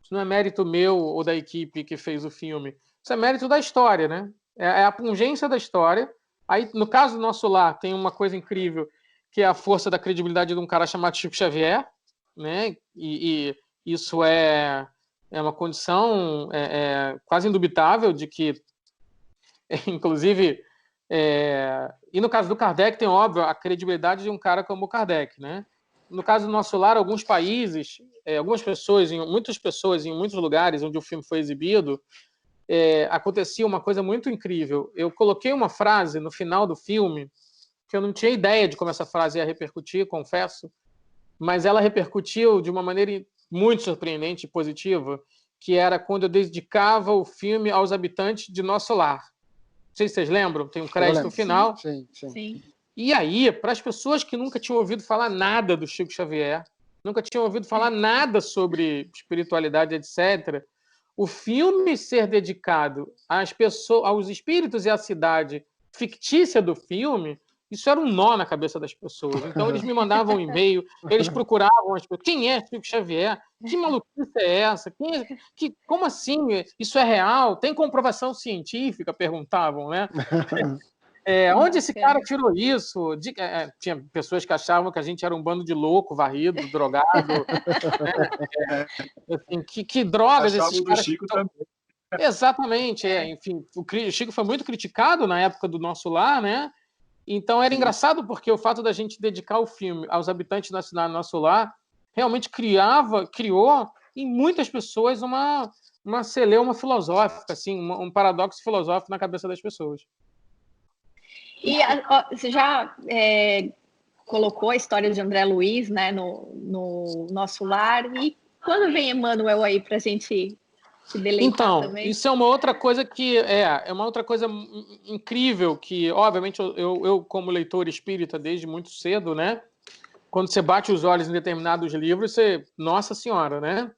isso não é mérito meu ou da equipe que fez o filme, isso é mérito da história, né? É a pungência da história. Aí, no caso do Nosso Lar, tem uma coisa incrível, que é a força da credibilidade de um cara chamado Chico Xavier, né? E isso é uma condição quase indubitável de que, inclusive, e no caso do Kardec tem, óbvio, a credibilidade de um cara como o Kardec, né? No caso do Nosso Lar, alguns países, muitas pessoas em muitos lugares onde o filme foi exibido, acontecia uma coisa muito incrível. Eu coloquei uma frase no final do filme, que eu não tinha ideia de como essa frase ia repercutir, confesso, mas ela repercutiu de uma maneira muito surpreendente e positiva, que era quando eu dedicava o filme aos habitantes de Nosso Lar. Não sei se vocês lembram, tem um crédito final.
Sim.
E aí, para as pessoas que nunca tinham ouvido falar nada do Chico Xavier, nunca tinham ouvido falar nada sobre espiritualidade, etc., o filme ser dedicado às pessoas, aos espíritos e à cidade fictícia do filme, isso era um nó na cabeça das pessoas. Então, eles me mandavam um e-mail, eles procuravam as pessoas. Quem é Chico Xavier? Que maluquice é essa? Como assim? Isso é real? Tem comprovação científica? Perguntavam, né? Onde esse cara tirou isso? Tinha pessoas que achavam que a gente era um bando de louco, varrido, drogado. Né? Assim, que drogas esses caras...
Chico também.
Exatamente. Enfim, o Chico foi muito criticado na época do Nosso Lar, né? Então era engraçado porque o fato da gente dedicar o filme aos habitantes da cidade Nosso Lar realmente criou em muitas pessoas uma celeuma filosófica, assim, um paradoxo filosófico na cabeça das pessoas.
E você já colocou a história de André Luiz, né, no nosso lar. E quando vem Emmanuel aí para a gente se deleitar
então,
também?
isso é uma outra coisa é uma outra coisa incrível que, obviamente, eu como leitor espírita desde muito cedo, né? Quando você bate os olhos em determinados livros, Nossa Senhora, né?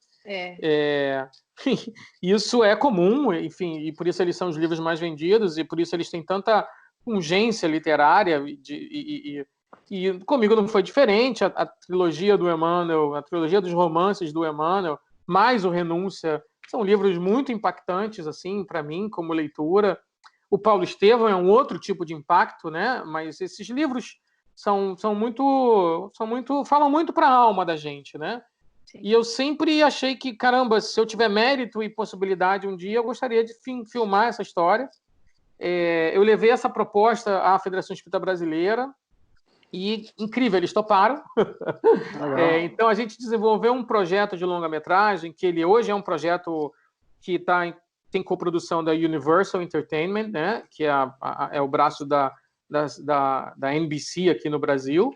Isso é comum, enfim, e por isso eles são os livros mais vendidos e por isso eles têm tanta pungência literária e comigo não foi diferente. A trilogia do Emmanuel, a trilogia dos romances do Emmanuel, mais o Renúncia, são livros muito impactantes, assim, para mim, como leitura. O Paulo Estevam é um outro tipo de impacto, né? Mas esses livros falam muito para a alma da gente, né? Sim. E eu sempre achei que, caramba, se eu tiver mérito e possibilidade um dia, eu gostaria de filmar essa história. Eu levei essa proposta à Federação Espírita Brasileira e, incrível, eles toparam. Então, a gente desenvolveu um projeto de longa-metragem, que ele hoje é um projeto que tem coprodução da Universal Entertainment, né, que é o braço da NBC aqui no Brasil,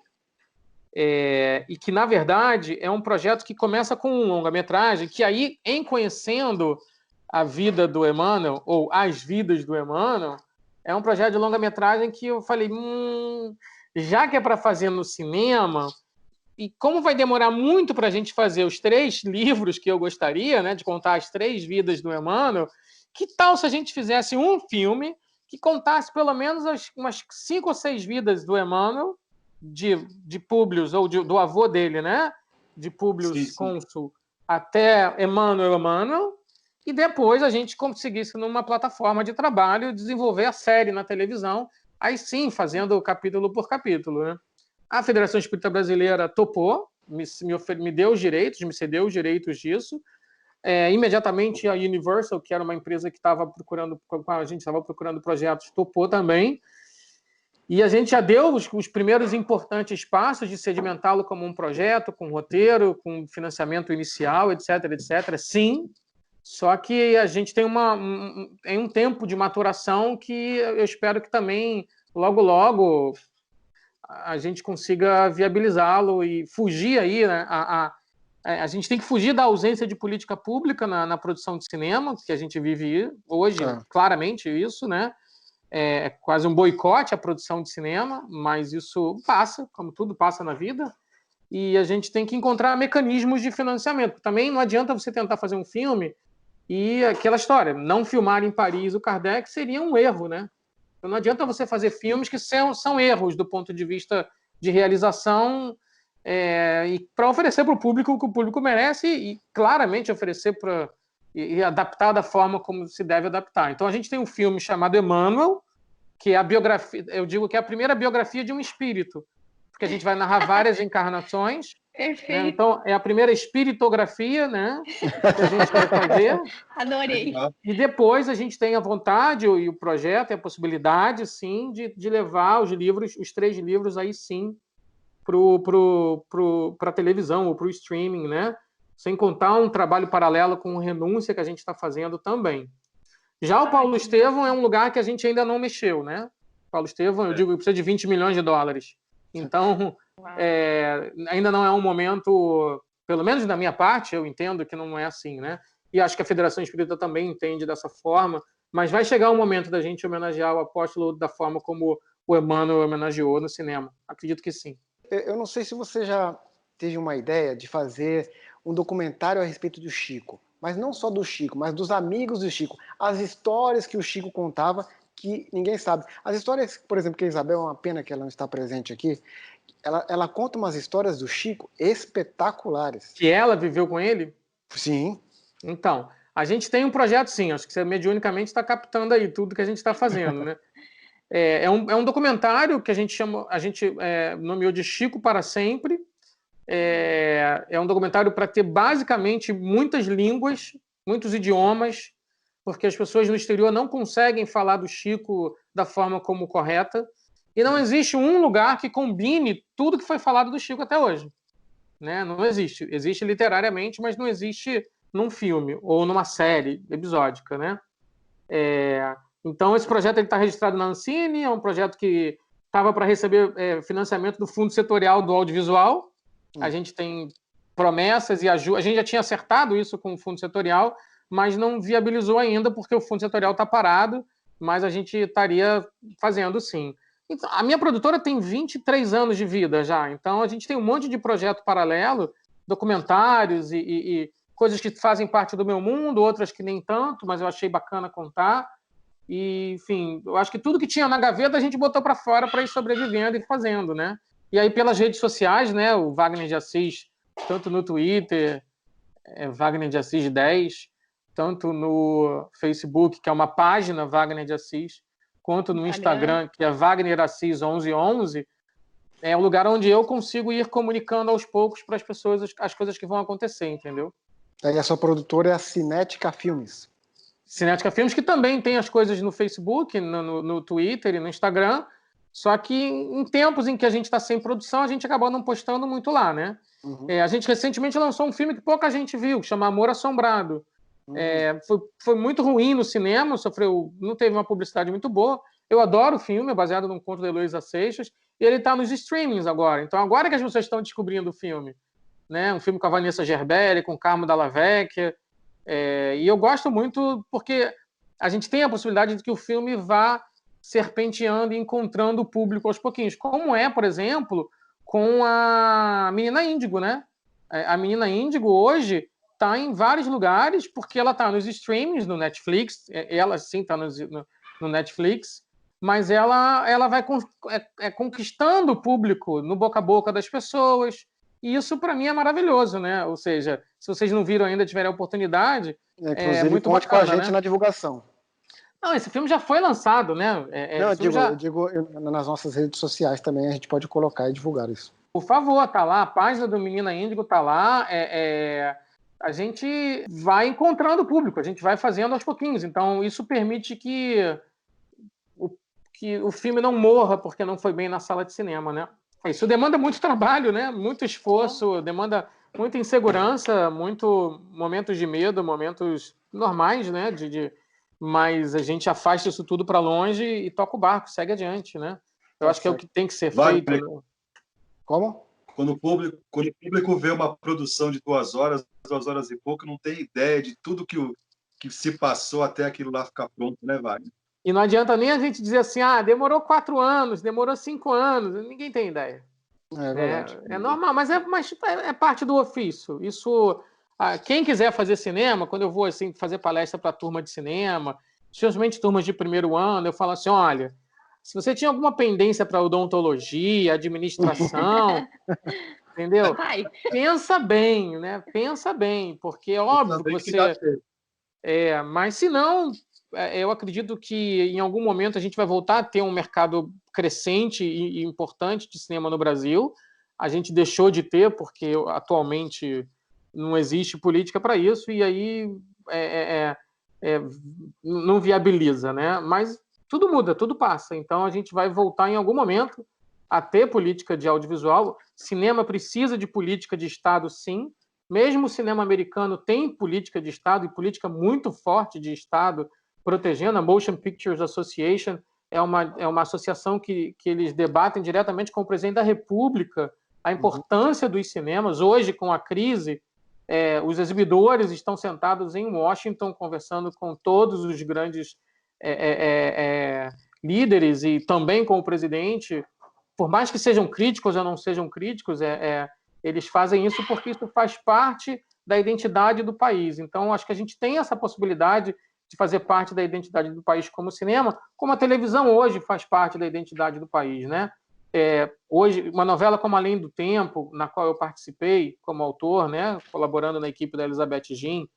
e que, na verdade, é um projeto que começa com um longa-metragem, que aí, em conhecendo a vida do Emmanuel, ou as vidas do Emmanuel, é um projeto de longa-metragem que eu falei, já que é para fazer no cinema, e como vai demorar muito para a gente fazer os 3 livros que eu gostaria, né, de contar as 3 vidas do Emmanuel, que tal se a gente fizesse um filme que contasse pelo menos umas 5 ou 6 vidas do Emmanuel, de Públio, ou do avô dele, né? De Públio Cônsul até Emmanuel, e depois a gente conseguisse, numa plataforma de trabalho, desenvolver a série na televisão, aí sim, fazendo capítulo por capítulo, né? A Federação Espírita Brasileira topou, me deu os direitos, me cedeu os direitos disso. Imediatamente a Universal, que era uma empresa que a gente estava procurando projetos, topou também. E a gente já deu os primeiros importantes passos de sedimentá-lo como um projeto, com roteiro, com financiamento inicial, etc, etc. Sim, só que a gente tem um tempo de maturação que eu espero que também, logo, logo, a gente consiga viabilizá-lo e fugir aí, né? A gente tem que fugir da ausência de política pública na produção de cinema, que a gente vive hoje, claramente isso, né? É quase um boicote à produção de cinema, mas isso passa, como tudo passa na vida, e a gente tem que encontrar mecanismos de financiamento. Também não adianta você tentar fazer um filme e aquela história, não filmar em Paris o Kardec seria um erro, né? Então não adianta você fazer filmes que são erros do ponto de vista de realização, e para oferecer para o público o que o público merece e claramente oferecer e adaptar da forma como se deve adaptar. Então a gente tem um filme chamado Emmanuel, que é a biografia, eu digo que é a primeira biografia de um espírito, porque a gente vai narrar várias encarnações.
Perfeito.
Né? Então é a primeira espiritografia, né, que a gente vai fazer.
Adorei.
E depois a gente tem a vontade e o projeto e a possibilidade, sim, de levar os 3 livros aí sim para a televisão ou para o streaming, né? Sem contar um trabalho paralelo com o Renúncia que a gente está fazendo também. Já o Paulo Estevam é um lugar que a gente ainda não mexeu, né? O Paulo Estevam, eu digo, precisa de $20 milhões. Então, ainda não é um momento, pelo menos da minha parte, eu entendo que não é assim, né? E acho que a Federação Espírita também entende dessa forma, mas vai chegar o momento da gente homenagear o apóstolo da forma como o Emmanuel homenageou no cinema. Acredito que sim.
Eu não sei se você já teve uma ideia de fazer um documentário a respeito do Chico, mas não só do Chico, mas dos amigos do Chico, as histórias que o Chico contava que ninguém sabe. As histórias, por exemplo, que a Isabel, é uma pena que ela não está presente aqui, ela conta umas histórias do Chico espetaculares.
Que ela viveu com ele?
Sim.
Então, a gente tem um projeto, sim, acho que você mediunicamente está captando aí tudo que a gente está fazendo, né? É um documentário que a gente nomeou de Chico para Sempre. É um documentário para ter basicamente muitas línguas, muitos idiomas, porque as pessoas no exterior não conseguem falar do Chico da forma como correta, e não existe um lugar que combine tudo que foi falado do Chico até hoje, né? Não existe. Existe literariamente, mas não existe num filme ou numa série episódica, né? Então esse projeto está registrado na Ancine, é um projeto que estava para receber financiamento do Fundo Setorial do Audiovisual. A gente tem promessas e ajuda. A gente já tinha acertado isso com o Fundo Setorial, mas não viabilizou ainda, porque o Fundo Setorial está parado, mas a gente estaria fazendo sim. Então, a minha produtora tem 23 anos de vida já, então a gente tem um monte de projeto paralelo, documentários e coisas que fazem parte do meu mundo, outras que nem tanto, mas eu achei bacana contar. E, enfim, eu acho que tudo que tinha na gaveta a gente botou para fora para ir sobrevivendo e fazendo, né? E aí pelas redes sociais, né? O Wagner de Assis, tanto no Twitter, Wagner de Assis 10, tanto no Facebook, que é uma página Wagner de Assis, quanto no Instagram, que é Wagner Assis 1111, é um lugar onde eu consigo ir comunicando aos poucos para as pessoas as coisas que vão acontecer, entendeu?
Aí a sua produtora é a Cinética Filmes.
Cinética Filmes, que também tem as coisas no Facebook, no Twitter e no Instagram, só que em tempos em que a gente está sem produção, a gente acabou não postando muito lá, né?
Uhum.
A gente recentemente lançou um filme que pouca gente viu, que chama Amor Assombrado. Foi muito ruim no cinema, não teve uma publicidade muito boa. Eu adoro o filme, é baseado num conto da Heloísa Seixas, e ele está nos streamings agora. Então agora que as pessoas estão descobrindo o filme, né? Um filme com a Vanessa Gerbelli, com o Carmo Dalla Vecchia. E eu gosto muito porque a gente tem a possibilidade de que o filme vá serpenteando e encontrando o público aos pouquinhos. Como por exemplo, com a Menina Índigo, né? A Menina Índigo hoje está em vários lugares porque ela está nos streamings, no Netflix. Ela sim está no Netflix, mas ela vai conquistando o público no boca a boca das pessoas. E isso, para mim, é maravilhoso, né? Ou seja, se vocês não viram ainda, tiverem a oportunidade,
inclusive,
muito
conte
bacana,
com a gente, né? Na divulgação.
Não, esse filme já foi lançado, né?
Não, eu digo nas nossas redes sociais também, a gente pode colocar e divulgar isso.
Por favor, tá lá, a página do Menina Índigo tá lá. A gente vai encontrando o público, a gente vai fazendo aos pouquinhos. Então, isso permite que o filme não morra porque não foi bem na sala de cinema, né? Isso demanda muito trabalho, né? Muito esforço, demanda muita insegurança, muito momentos de medo, momentos normais, né? Mas a gente afasta isso tudo para longe e toca o barco, segue adiante, né? Eu acho que é o que tem que ser feito. Né?
Como?
Quando o público vê uma produção de 2 horas e pouco, não tem ideia de tudo que se passou até aquilo lá ficar pronto, né, Wagner?
E não adianta nem a gente dizer assim, demorou 4 anos, demorou 5 anos, ninguém tem ideia.
É verdade.
É normal, mas é parte do ofício. Isso, quem quiser fazer cinema, quando eu vou assim, fazer palestra para turma de cinema, especialmente turmas de primeiro ano, eu falo assim, olha, se você tinha alguma pendência para odontologia, administração, entendeu? Pensa bem, né? Pensa bem, porque é óbvio que você... mas se não... eu acredito que em algum momento a gente vai voltar a ter um mercado crescente e importante de cinema no Brasil. A gente deixou de ter porque atualmente não existe política para isso e aí não viabiliza, né? Mas tudo muda, tudo passa. Então a gente vai voltar em algum momento a ter política de audiovisual. Cinema precisa de política de Estado, sim. Mesmo o cinema americano tem política de Estado e política muito forte de Estado protegendo. A Motion Pictures Association é uma associação que eles debatem diretamente com o presidente da República a importância dos cinemas. Hoje, com a crise, os exibidores estão sentados em Washington conversando com todos os grandes líderes e também com o presidente. Por mais que sejam críticos ou não sejam críticos, eles fazem isso porque isso faz parte da identidade do país. Então, acho que a gente tem essa possibilidade de fazer parte da identidade do país como cinema, como a televisão hoje faz parte da identidade do país, né? Hoje, uma novela como Além do Tempo, na qual eu participei como autor, né, colaborando na equipe da Elizabeth Gin,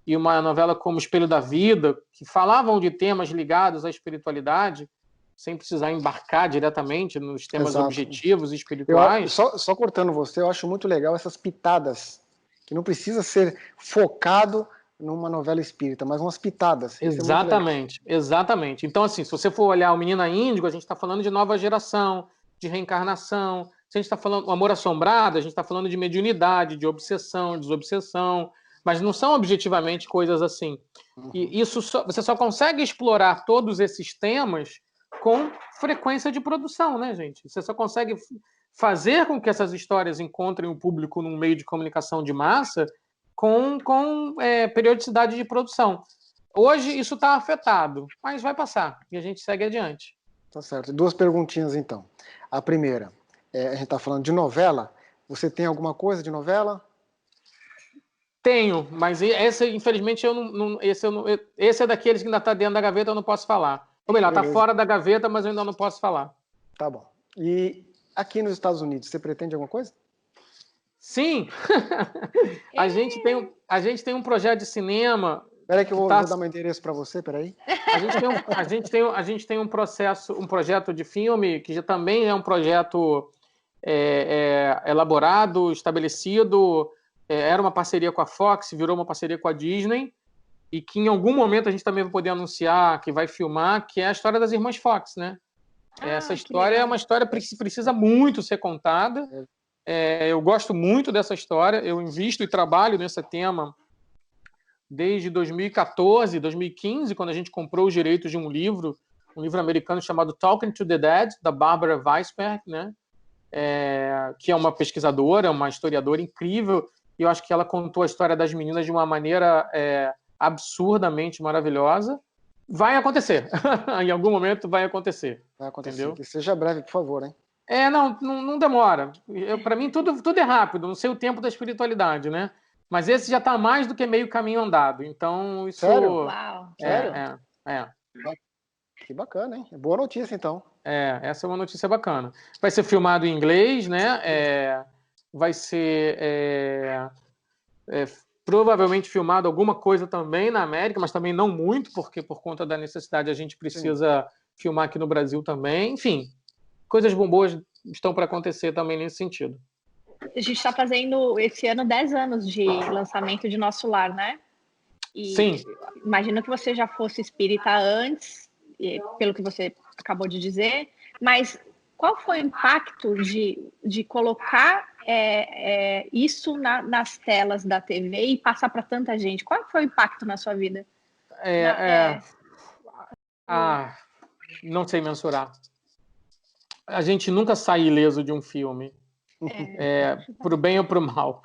e uma novela como Espelho da Vida, que falavam de temas ligados à espiritualidade, sem precisar embarcar diretamente nos temas objetivos e espirituais.
Só cortando você, eu acho muito legal essas pitadas, que não precisa ser focado numa novela espírita, mas umas pitadas.
Exatamente, exatamente. Então, assim, se você for olhar o Menina Índigo, a gente está falando de nova geração, de reencarnação. Se a gente está falando do Amor Assombrado, a gente está falando de mediunidade, de obsessão, desobsessão, mas não são objetivamente coisas assim. E isso você só consegue explorar todos esses temas com frequência de produção, né, gente? Você só consegue fazer com que essas histórias encontrem o público num meio de comunicação de massa com periodicidade de produção. Hoje isso está afetado, mas vai passar e a gente segue adiante.
Tá certo. 2 perguntinhas, então. A primeira, a gente está falando de novela. Você tem alguma coisa de novela?
Tenho, mas esse, infelizmente, esse é daqueles que ainda está dentro da gaveta, eu não posso falar. Ou melhor, está fora da gaveta, mas eu ainda não posso falar.
Tá bom. E aqui nos Estados Unidos, você pretende alguma coisa?
Sim! a gente tem um projeto de cinema.
Espera aí que eu vou dar meu endereço para você, peraí.
A gente tem um projeto de filme que já também é um projeto elaborado, estabelecido. Era uma parceria com a Fox, virou uma parceria com a Disney, e que em algum momento a gente também vai poder anunciar que vai filmar, que é a história das irmãs Fox, né? Essa história é uma história que precisa muito ser contada. Eu gosto muito dessa história, eu invisto e trabalho nesse tema desde 2014, 2015, quando a gente comprou os direitos de um livro americano chamado Talking to the Dead, da Barbara Weisberg, né? Que é uma pesquisadora, uma historiadora incrível, e eu acho que ela contou a história das meninas de uma maneira absurdamente maravilhosa. Vai acontecer. Em algum momento vai acontecer.
Vai acontecer.
Entendeu?
Que seja breve, por favor, hein?
Não demora. Para mim, tudo é rápido. Não sei o tempo da espiritualidade, né? Mas esse já está mais do que meio caminho andado. Então, isso...
Sério?
Uau.
Sério? Que bacana, hein? Boa notícia, então.
Essa é uma notícia bacana. Vai ser filmado em inglês, né? Vai ser provavelmente filmado alguma coisa também na América, mas também não muito, porque por conta da necessidade a gente precisa filmar aqui no Brasil também. Enfim, coisas boas estão para acontecer também nesse sentido.
A gente está fazendo esse ano 10 anos de lançamento de Nosso Lar, né?
Sim.
Imagino que você já fosse espírita antes, pelo que você acabou de dizer, mas qual foi o impacto de colocar isso nas telas da TV e passar para tanta gente? Qual foi o impacto na sua vida?
Não sei mensurar. A gente nunca sai ileso de um filme. Pro bem ou pro mal.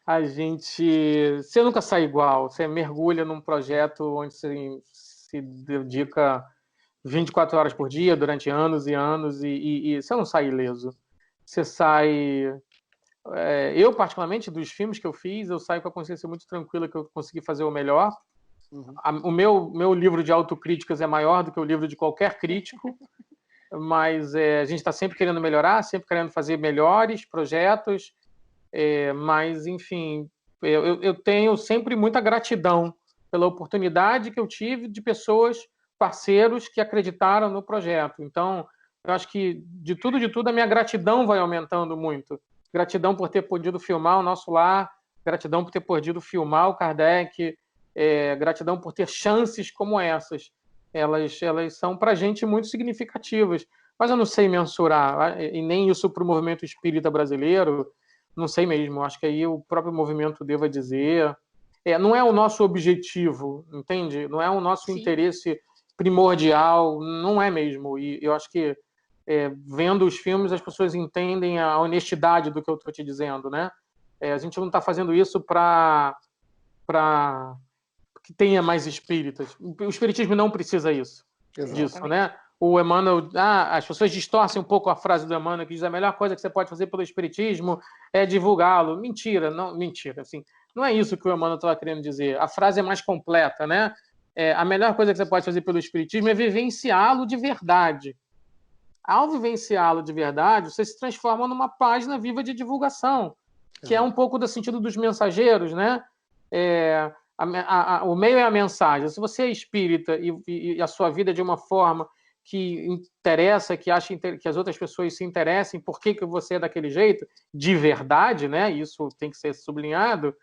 Você nunca sai igual. Você mergulha num projeto onde você se dedica 24 horas por dia, durante anos e anos, e você não sai ileso. Você sai... eu, particularmente, dos filmes que eu fiz, eu saio com a consciência muito tranquila que eu consegui fazer o melhor. O meu livro de autocríticas é maior do que o livro de qualquer crítico, mas a gente está sempre querendo melhorar, sempre querendo fazer melhores projetos, mas, enfim, eu tenho sempre muita gratidão pela oportunidade que eu tive de pessoas, parceiros que acreditaram no projeto. Então, eu acho que, de tudo, a minha gratidão vai aumentando muito. Gratidão por ter podido filmar o Nosso Lar, gratidão por ter podido filmar o Kardec, gratidão por ter chances como essas. Elas são, para a gente, muito significativas. Mas eu não sei mensurar, e nem isso para o movimento espírita brasileiro, não sei mesmo. Acho que aí o próprio movimento deva dizer. Não é o nosso objetivo, entende? Não é o nosso interesse primordial, não é mesmo. E eu acho que, vendo os filmes, as pessoas entendem a honestidade do que eu estou te dizendo, né? A gente não está fazendo isso para que tenha mais espíritas. O espiritismo não precisa disso, né? O Emmanuel, as pessoas distorcem um pouco a frase do Emmanuel, que diz a melhor coisa que você pode fazer pelo espiritismo é divulgá-lo. Mentira, assim, não é isso que o Emmanuel estava querendo dizer. A frase é mais completa, né? A melhor coisa que você pode fazer pelo espiritismo é vivenciá-lo de verdade. Ao vivenciá-lo de verdade, você se transforma numa página viva de divulgação, que é um pouco do sentido dos mensageiros, né? O meio é a mensagem. Se você é espírita e a sua vida é de uma forma que interessa, que acha que as outras pessoas se interessem, por que você é daquele jeito, de verdade, né? Isso tem que ser sublinhado,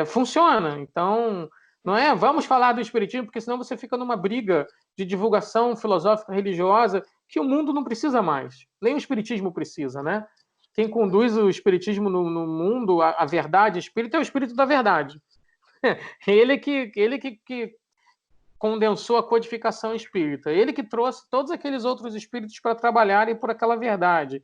funciona. Então, não é vamos falar do espiritismo, porque senão você fica numa briga de divulgação filosófica religiosa que o mundo não precisa mais. Nem o espiritismo precisa, né? Quem conduz o espiritismo no mundo, a verdade espírita, é o espírito da verdade. Ele que condensou a codificação espírita. Ele que trouxe todos aqueles outros espíritos para trabalharem por aquela verdade.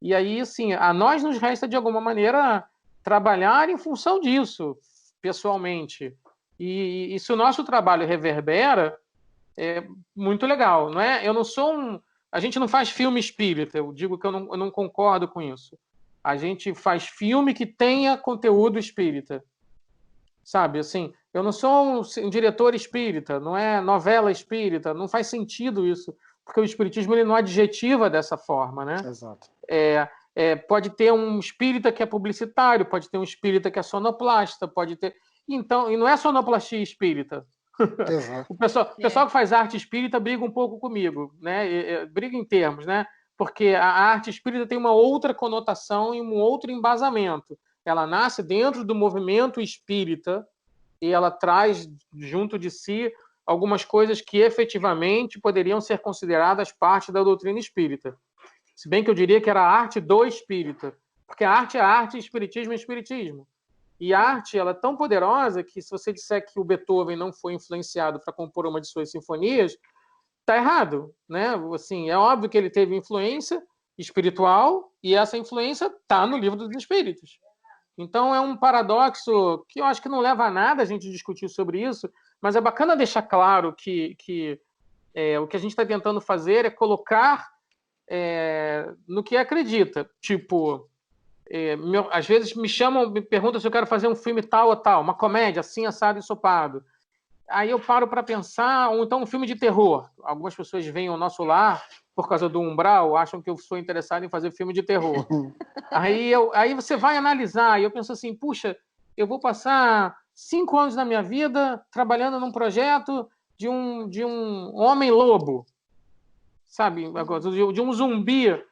E aí, assim, a nós nos resta, de alguma maneira, trabalhar em função disso, pessoalmente. E se o nosso trabalho reverbera, é muito legal, não é? Eu não sou a gente não faz filme espírita, eu digo que eu não concordo com isso. A gente faz filme que tenha conteúdo espírita. Sabe, assim, eu não sou um diretor espírita, não é novela espírita, não faz sentido isso, porque o espiritismo ele não adjetiva dessa forma, né?
Exato.
Pode ter um espírita que é publicitário, pode ter um espírita que é sonoplasta, pode ter... Então, e não é sonoplastia espírita.
Exato.
O pessoal que faz arte espírita briga um pouco comigo, né? Briga em termos, né? Porque a arte espírita tem uma outra conotação e um outro embasamento. Ela nasce dentro do movimento espírita e ela traz junto de si algumas coisas que efetivamente poderiam ser consideradas parte da doutrina espírita. Se bem que eu diria que era a arte do espírita, porque a arte é arte, espiritismo é espiritismo. E a arte ela é tão poderosa que se você disser que o Beethoven não foi influenciado para compor uma de suas sinfonias, tá errado, né? Assim, é óbvio que ele teve influência espiritual e essa influência tá no Livro dos Espíritos. Então é um paradoxo que eu acho que não leva a nada a gente discutir sobre isso, mas é bacana deixar claro que o que a gente está tentando fazer é colocar no que acredita. Tipo, às vezes me chamam, me perguntam se eu quero fazer um filme tal ou tal, uma comédia assim, assado e ensopado. Aí eu paro para pensar, ou então um filme de terror. Algumas pessoas vêm ao nosso lar por causa do umbral, acham que eu sou interessado em fazer filme de terror. Aí você vai analisar, e eu penso assim, puxa, eu vou passar 5 anos da minha vida trabalhando num projeto de um homem-lobo, sabe? De um zumbi.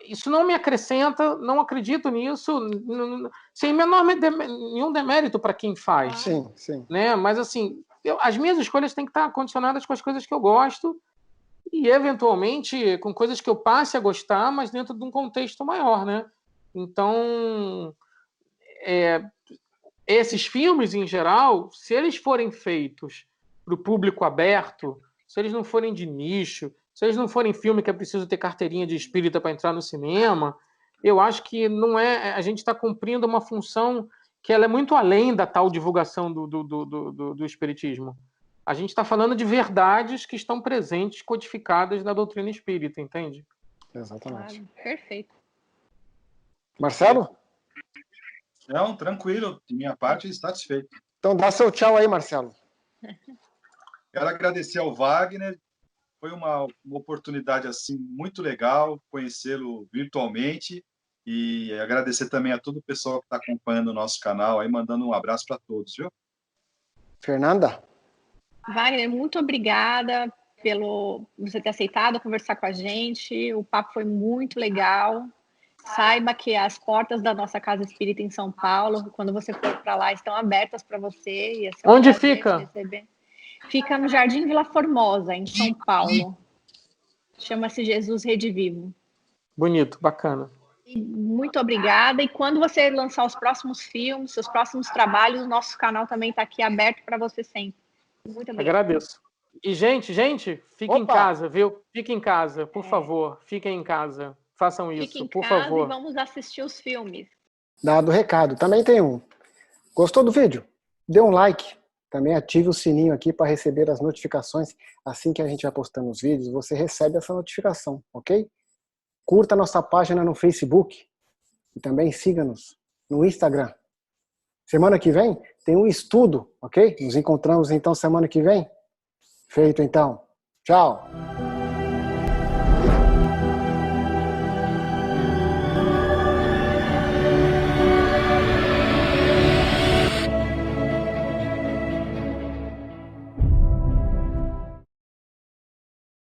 Isso não me acrescenta, não acredito nisso, sem nenhum demérito para quem faz.
Sim, sim.
Né? Mas, assim, as minhas escolhas têm que estar condicionadas com as coisas que eu gosto e, eventualmente, com coisas que eu passe a gostar, mas dentro de um contexto maior, né? Então, esses filmes, em geral, se eles forem feitos para o público aberto, se eles não forem de nicho, se eles não forem filme que é preciso ter carteirinha de espírita para entrar no cinema, eu acho que não é. A gente está cumprindo uma função que ela é muito além da tal divulgação do espiritismo. A gente está falando de verdades que estão presentes, codificadas na doutrina espírita, entende?
Exatamente.
Claro, perfeito.
Marcelo?
Não, tranquilo. De minha parte, satisfeito.
Então dá seu tchau aí, Marcelo.
Quero agradecer ao Wagner. Foi uma oportunidade assim muito legal conhecê-lo virtualmente e agradecer também a todo o pessoal que está acompanhando o nosso canal, aí mandando um abraço para todos, viu?
Fernanda?
Wagner, muito obrigada pelo você ter aceitado conversar com a gente. O papo foi muito legal. Saiba que as portas da nossa Casa Espírita em São Paulo, quando você for para lá, estão abertas para você.
Onde fica?
Fica no Jardim Vila Formosa, em São Paulo. Chama-se Jesus Rede Vivo.
Bonito, bacana.
Muito obrigada. E quando você lançar os próximos filmes, seus próximos trabalhos, o nosso canal também está aqui aberto para você sempre. Muito obrigada.
Agradeço. E, gente, fiquem em casa, viu? Fiquem em casa, por favor. Fiquem em casa. Façam isso, por favor.
E vamos assistir os filmes.
Dado o recado. Também tem um. Gostou do vídeo? Dê um like. Também ative o sininho aqui para receber as notificações. Assim que a gente vai postando os vídeos, você recebe essa notificação, ok? Curta nossa página no Facebook e também siga-nos no Instagram. Semana que vem tem um estudo, ok? Nos encontramos então semana que vem? Feito então. Tchau!